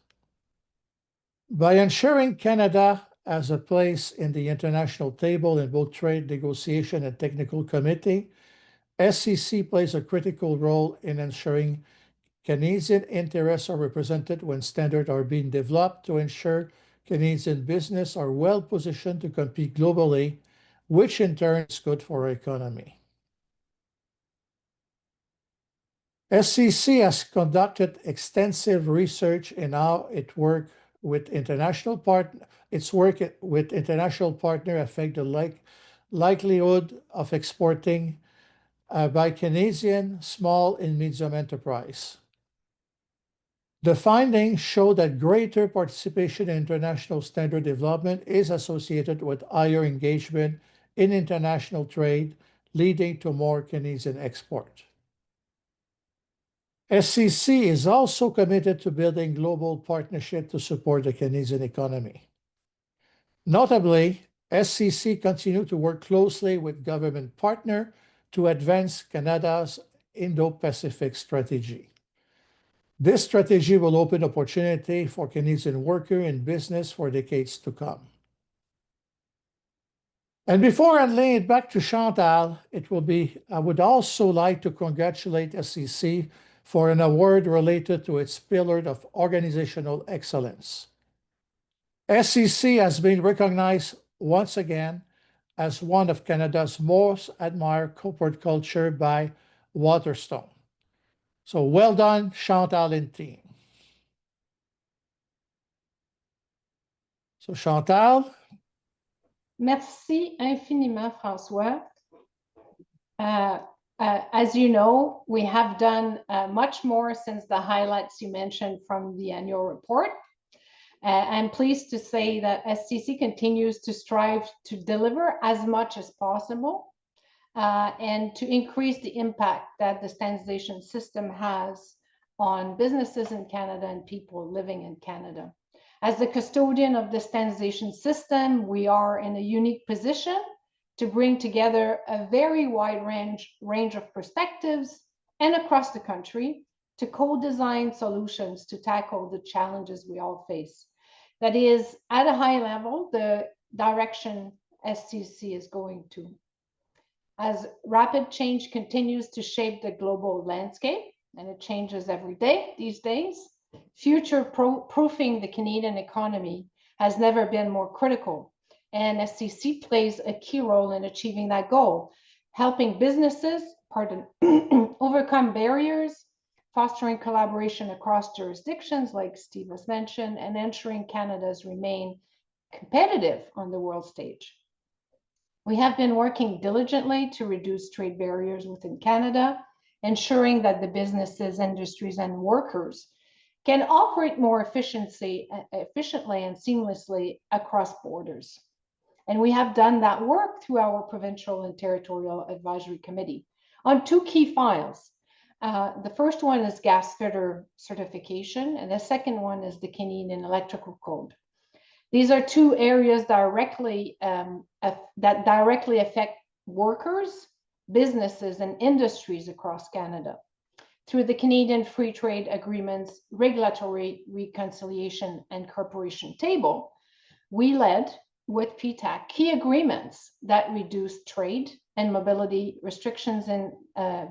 F: By ensuring Canada has a place in the international table in both trade negotiation and technical committee, SCC plays a critical role in ensuring Canadian interests are represented when standards are being developed to ensure Canadian business are well positioned to compete globally, which in turn is good for our economy. SCC has conducted extensive research in how its work with international partners affect the likelihood of exporting by Canadian small and medium enterprise. The findings show that greater participation in international standard development is associated with higher engagement in international trade, leading to more Canadian export. SCC is also committed to building global partnership to support the Canadian economy. Notably, SCC continues to work closely with government partners to advance Canada's Indo-Pacific strategy. This strategy will open opportunity for Canadian workers and business for decades to come. And before handing it back to Chantal, I would also like to congratulate SCC for an award related to its pillar of organizational excellence. SCC has been recognized once again as one of Canada's most admired corporate culture by Waterstone. So well done, Chantal and team. So Chantal.
A: Merci infiniment, François. As you know, we have done much more since the highlights you mentioned from the annual report. I'm pleased to say that SCC continues to strive to deliver as much as possible and to increase the impact that the standardization system has on businesses in Canada and people living in Canada. As the custodian of the standardization system, we are in a unique position to bring together a very wide range of perspectives and across the country to co-design solutions to tackle the challenges we all face. That is, at a high level, the direction SCC is going to. As rapid change continues to shape the global landscape, and it changes every day these days, future-proofing the Canadian economy has never been more critical. And SCC plays a key role in achieving that goal, helping businesses, overcome barriers, fostering collaboration across jurisdictions, like Steve has mentioned, and ensuring Canada's remain competitive on the world stage. We have been working diligently to reduce trade barriers within Canada, ensuring that the businesses, industries, and workers can operate more efficiently and seamlessly across borders. And we have done that work through our Provincial and Territorial Advisory Committee on two key files. The first one is gas fitter certification, and the second one is the Canadian Electrical Code. These are two areas that directly affect workers, businesses, and industries across Canada. Through the Canadian Free Trade Agreements, Regulatory Reconciliation and Corporation Table, we led with PTAC key agreements that reduce trade and mobility restrictions in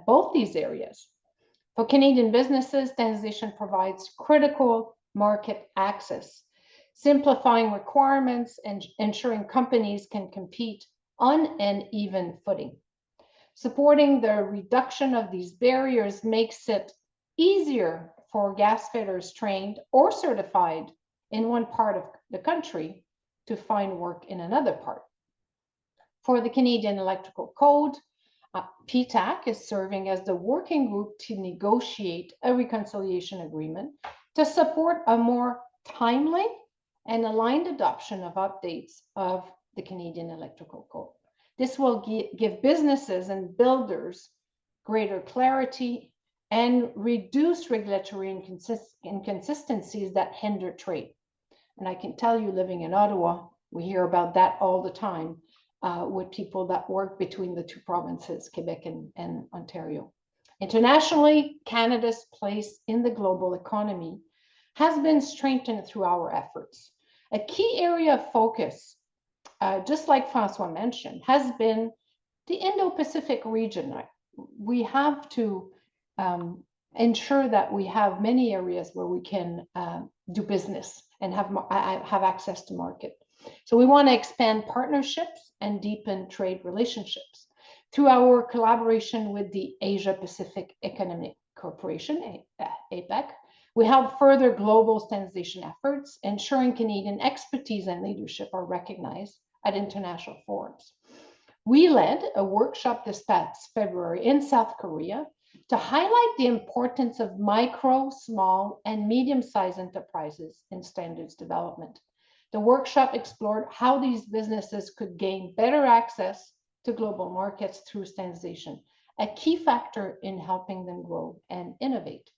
A: both these areas. For Canadian businesses, standardization provides critical market access, simplifying requirements and ensuring companies can compete on an even footing. Supporting the reduction of these barriers makes it easier for gas fitters trained or certified in one part of the country to find work in another part. For the Canadian Electrical Code, PTAC is serving as the working group to negotiate a reconciliation agreement to support a more timely and aligned adoption of updates of the Canadian Electrical Code. This will give businesses and builders greater clarity and reduce regulatory inconsistencies that hinder trade. And I can tell you, living in Ottawa, we hear about that all the time with people that work between the two provinces, Quebec and Ontario. Internationally, Canada's place in the global economy has been strengthened through our efforts. A key area of focus, just like François mentioned, has been the Indo-Pacific region. We have to ensure that we have many areas where we can do business and have access to market. So we want to expand partnerships and deepen trade relationships. Through our collaboration with the Asia Pacific Economic Corporation, APEC, we help further global standardization efforts, ensuring Canadian expertise and leadership are recognized at international forums. We led a workshop this past February in South Korea to highlight the importance of micro, small, and medium-sized enterprises in standards development. The workshop explored how these businesses could gain better access to global markets through standardization, a key factor in helping them grow and innovate.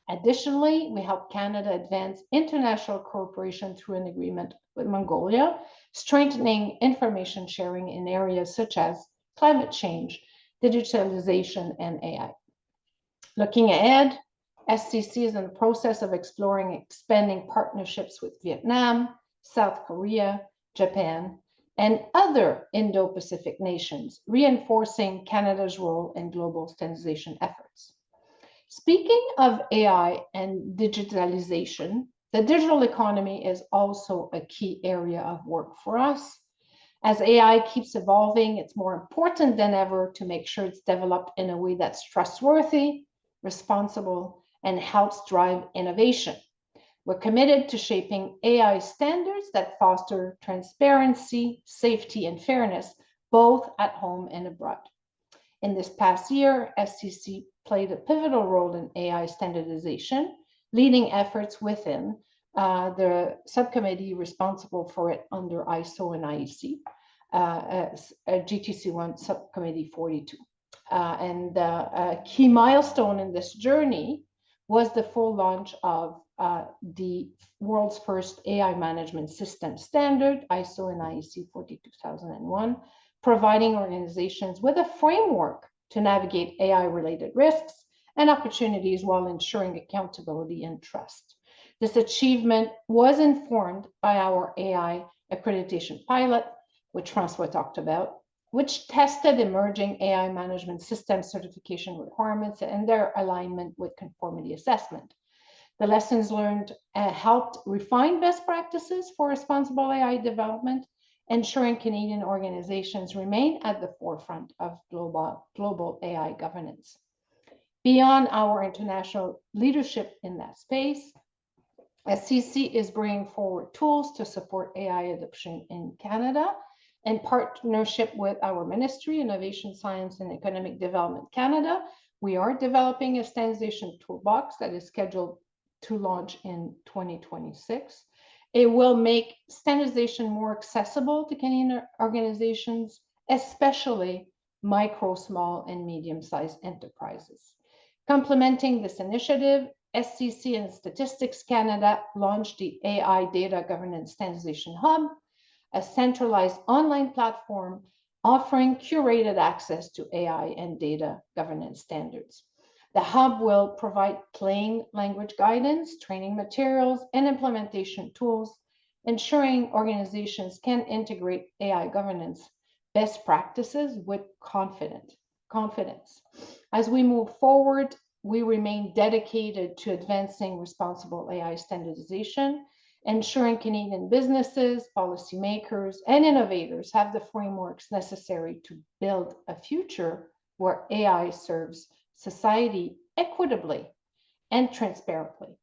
A: Additionally, we help Canada advance international cooperation through an agreement with Mongolia, strengthening information sharing in areas such as climate change, digitalization, and AI. Looking ahead, SCC is in the process of exploring expanding partnerships with Vietnam, South Korea, Japan, and other Indo-Pacific nations, reinforcing Canada's role in global standardization efforts. Speaking of AI and digitalization, the digital economy is also a key area of work for us. As AI keeps evolving, it's more important than ever to make sure it's developed in a way that's trustworthy, responsible, and helps drive innovation. We're committed to shaping AI standards that foster transparency, safety, and fairness, both at home and abroad. In this past year, SCC played a pivotal role in AI standardization, leading efforts within the subcommittee responsible for it under ISO and IEC, GTC1 Subcommittee 42. And a key milestone in this journey was the full launch of the world's first AI management system standard, ISO and IEC 42001, providing organizations with a framework to navigate AI-related risks and opportunities while ensuring accountability and trust. This achievement was informed by our AI accreditation pilot, which François talked about, which tested emerging AI management system certification requirements and their alignment with conformity assessment. The lessons learned helped refine best practices for responsible AI development, ensuring Canadian organizations remain at the forefront of global AI governance. Beyond our international leadership in that space, SCC is bringing forward tools to support AI adoption in Canada. In partnership with our Ministry, Innovation, Science and Economic Development Canada, we are developing a standardization toolbox that is scheduled to launch in 2026. It will make standardization more accessible to Canadian organizations, especially micro, small, and medium-sized enterprises. Complementing this initiative, SCC and Statistics Canada launched the AI Data Governance Standardization Hub, a centralized online platform offering curated access to AI and data governance standards. The hub will provide plain language guidance, training materials, and implementation tools, ensuring organizations can integrate AI governance best practices with confidence. As we move forward, we remain dedicated to advancing responsible AI standardization, ensuring Canadian businesses, policymakers, and innovators have the frameworks necessary to build a future where AI serves society equitably and transparently.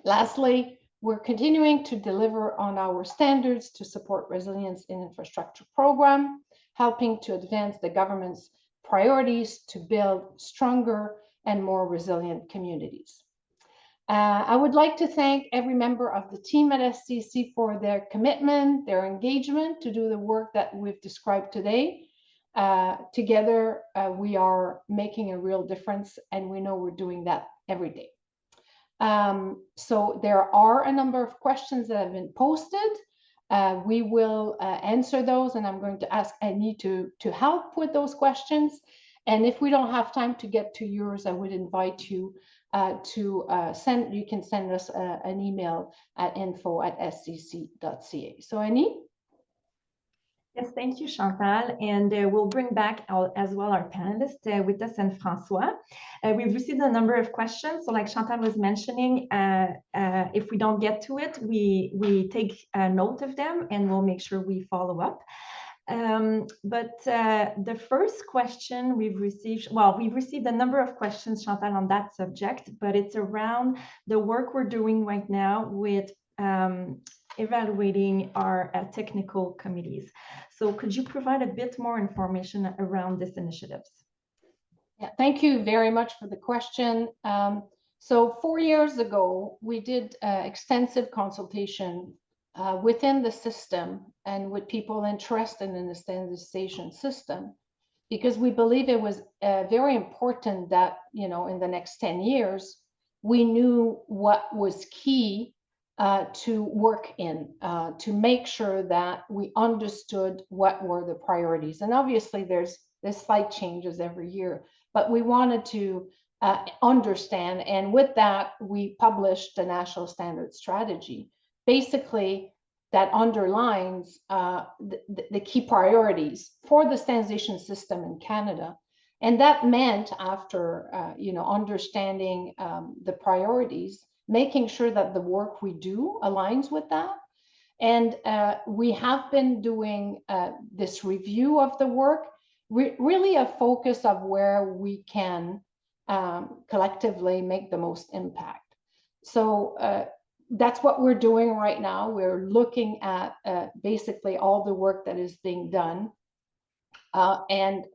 A: Lastly, we're continuing to deliver on our standards to support resilience in infrastructure program, helping to advance the government's priorities to build stronger and more resilient communities. I would like to thank every member of the team at SCC for their commitment, their engagement to do the work that we've described today. Together, we are making a real difference, and we know we're doing that every day. So there are a number of questions that have been posted. We will answer those, and I'm going to ask Annie to help with those questions. And if we don't have time to get to yours, I would invite you you can send us an email at info@scc.ca. So Annie?
G: Yes, thank you, Chantal. And we'll bring back as well our panelists with us and François. We've received a number of questions. So like Chantal was mentioning, if we don't get to it, we take a note of them and we'll make sure we follow up. But the first question we've received a number of questions, Chantal, on that subject, but it's around the work we're doing right now with evaluating our technical committees. So could you provide a bit more information around these initiatives?
A: Yeah, thank you very much for the question. So 4 years ago, we did extensive consultation within the system and with people interested in the standardization system, because we believe it was very important that, you know, in the next 10 years, we knew what was key to work in, to make sure that we understood what were the priorities. And obviously there's slight changes every year, but we wanted to understand. And with that, we published the National Standard Strategy, basically that underlines the key priorities for the standardization system in Canada. And that meant, after understanding the priorities, making sure that the work we do aligns with that. And we have been doing this review of the work, really a focus of where we can collectively make the most impact. So that's what we're doing right now. We're looking at basically all the work that is being done, and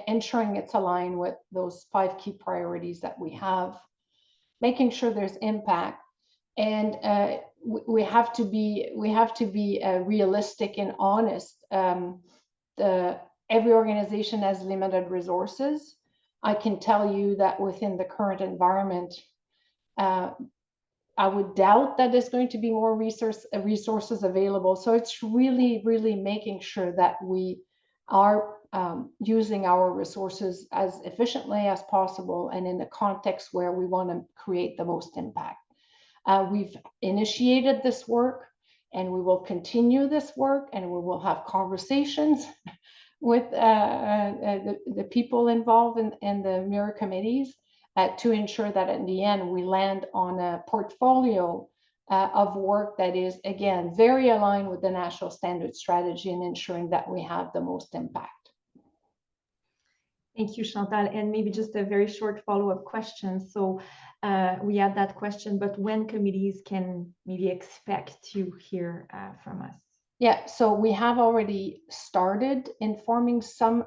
A: ensuring it's aligned with those 5 key priorities that we have, making sure there's impact. And we have to be realistic and honest. Every organization has limited resources. I can tell you that within the current environment, I would doubt that there's going to be more resources available. So it's really, really making sure that we are using our resources as efficiently as possible and in the context where we want to create the most impact. We've initiated this work, and we will continue this work, and we will have conversations with the people involved in the mirror committees to ensure that in the end we land on a portfolio of work that is, again, very aligned with the national standard strategy and ensuring that we have the most impact.
G: Thank you, Chantal. And maybe just a very short follow-up question. So we had that question, but when committees can maybe expect to hear from us?
A: Yeah, so we have already started informing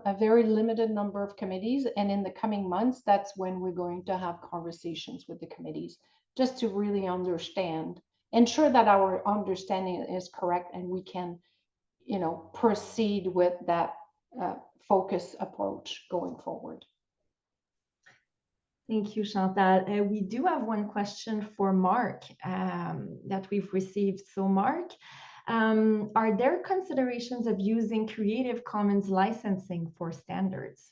A: a very limited number of committees, and in the coming months, that's when we're going to have conversations with the committees, just to really understand, ensure that our understanding is correct, and we can, proceed with that focus approach going forward.
G: Thank you, Chantal. We do have one question for Mark that we've received. So Mark, are there considerations of using Creative Commons licensing for standards?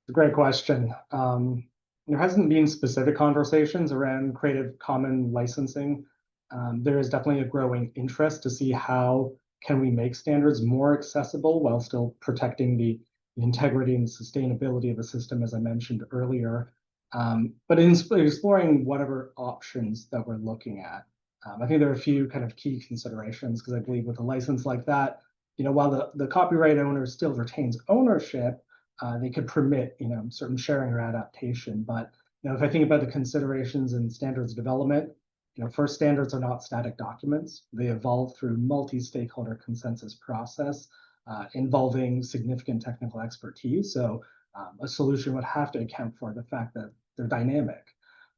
C: It's a great question. There hasn't been specific conversations around Creative Commons licensing. There is definitely a growing interest to see how can we make standards more accessible while still protecting the integrity and sustainability of the system, as I mentioned earlier. But in exploring whatever options that we're looking at, I think there are a few kind of key considerations, because I believe with a license like that, while the copyright owner still retains ownership, they could permit, certain sharing or adaptation. But, if I think about the considerations in standards development, first, standards are not static documents. They evolve through multi-stakeholder consensus process involving significant technical expertise. So a solution would have to account for the fact that they're dynamic.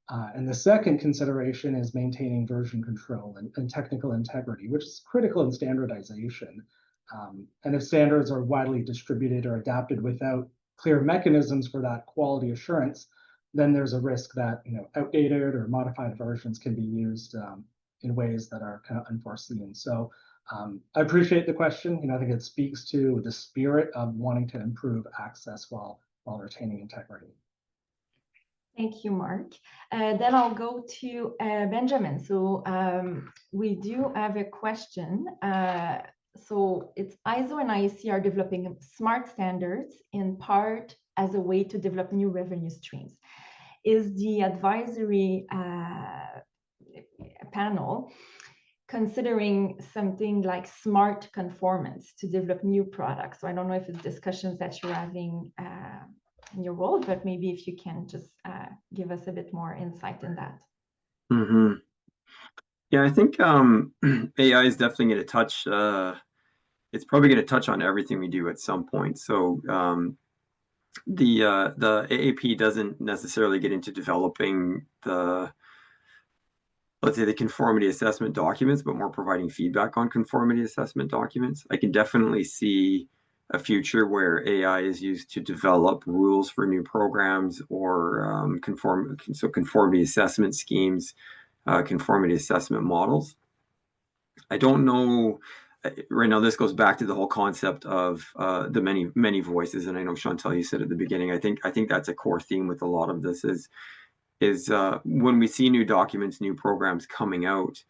C: And the second consideration is maintaining version control and technical integrity, which is critical in standardization. And if standards are widely distributed or adapted without clear mechanisms for that quality assurance, then there's a risk that outdated or modified versions can be used in ways that are kind of unforeseen. So I appreciate the question. I think it speaks to the spirit of wanting to improve access while retaining integrity.
G: Thank you, Mark. Then I'll go to Benjamin. So we do have a question. So it's ISO and IEC are developing smart standards in part as a way to develop new revenue streams. Is the advisory panel considering something like smart conformance to develop new products? So I don't know if it's discussions that you're having in your role, but maybe if you can just give us a bit more insight in that.
E: Mm-hmm. Yeah, I think AI is definitely going to touch, it's probably going to touch on everything we do at some point. So the AAP doesn't necessarily get into developing let's say the conformity assessment documents, but more providing feedback on conformity assessment documents. I can definitely see a future where AI is used to develop rules for new programs or conformity assessment schemes, conformity assessment models. I don't know. Right now, this goes back to the whole concept of the many voices, and I know Chantal, you said at the beginning. I think that's a core theme with a lot of this is when we see new documents, new programs coming out.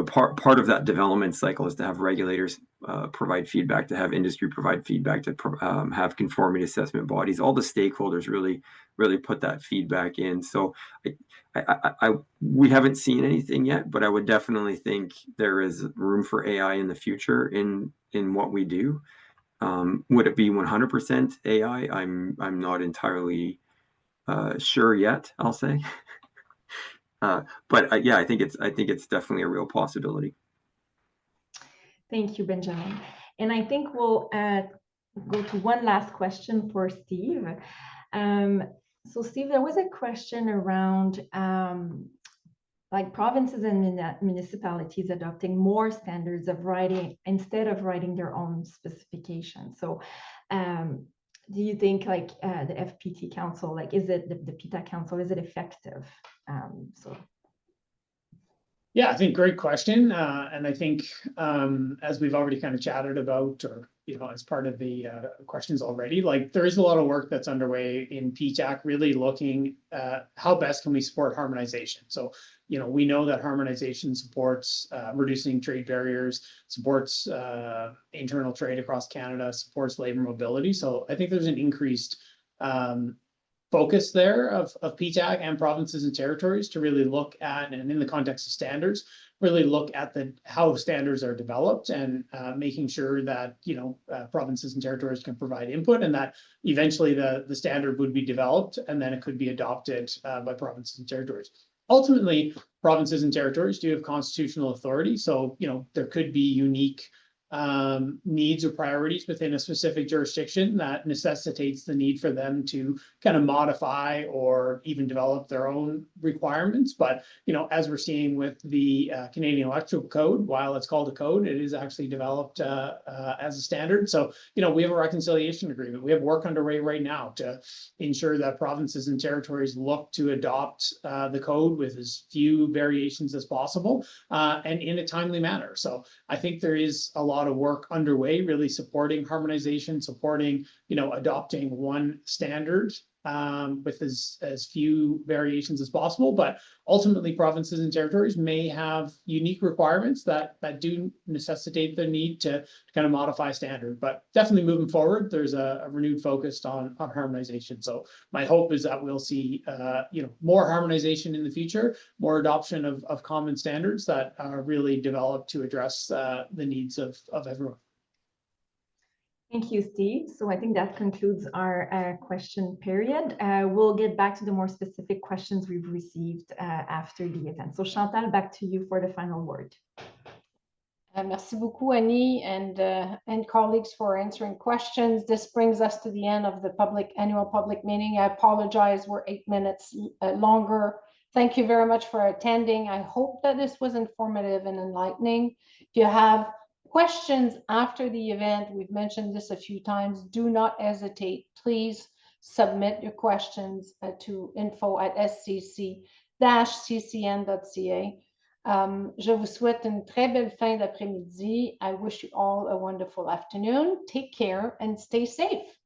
E: part of that development cycle is to have regulators provide feedback, to have industry provide feedback, to have conformity assessment bodies. All the stakeholders really put that feedback in. So we haven't seen anything yet, but I would definitely think there is room for AI in the future in what we do. Would it be 100% AI? I'm not entirely sure yet, I'll say. But yeah, I think it's definitely a real possibility.
G: Thank you, Benjamin. And I think we'll go to one last question for Steve. So Steve, there was a question around like provinces and municipalities adopting more standards of writing instead of writing their own specifications. So do you think like the FPT Council, like is it the PTAC Council, is it effective?
D: Yeah, I think great question. And I think as we've already kind of chatted about, or as part of the questions already, like there is a lot of work that's underway in PTAC, really looking at how best can we support harmonization. So, we know that harmonization supports reducing trade barriers, supports internal trade across Canada, supports labor mobility. So I think there's an increased focus there of PTAC and provinces and territories to really look at, and in the context of standards, really look at how standards are developed and making sure that provinces and territories can provide input, and that eventually the standard would be developed and then it could be adopted by provinces and territories. Ultimately, provinces and territories do have constitutional authority, so there could be unique needs or priorities within a specific jurisdiction that necessitates the need for them to kind of modify or even develop their own requirements. But as we're seeing with the Canadian Electrical Code, while it's called a code, it is actually developed as a standard. So we have a reconciliation agreement. We have work underway right now to ensure that provinces and territories look to adopt the code with as few variations as possible and in a timely manner. So I think there is a lot of work underway, really supporting harmonization, supporting, adopting one standard with as few variations as possible. But ultimately, provinces and territories may have unique requirements that do necessitate the need to kind of modify standard. But definitely moving forward, there's a renewed focus on harmonization. So my hope is that we'll see more harmonization in the future, more adoption of common standards that are really developed to address the needs of everyone.
G: Thank you, Steve. So I think that concludes our question period. We'll get back to the more specific questions we've received after the event. So Chantal, back to you for the final word.
A: Merci beaucoup, Annie, and colleagues for answering questions. This brings us to the end of the annual public meeting. I apologize, we're 8 minutes longer. Thank you very much for attending. I hope that this was informative and enlightening. If you have questions after the event, we've mentioned this a few times, do not hesitate. Please submit your questions to info@scc-ccn.ca. Je vous souhaite une très belle fin d'après-midi. I wish you all a wonderful afternoon. Take care and stay safe.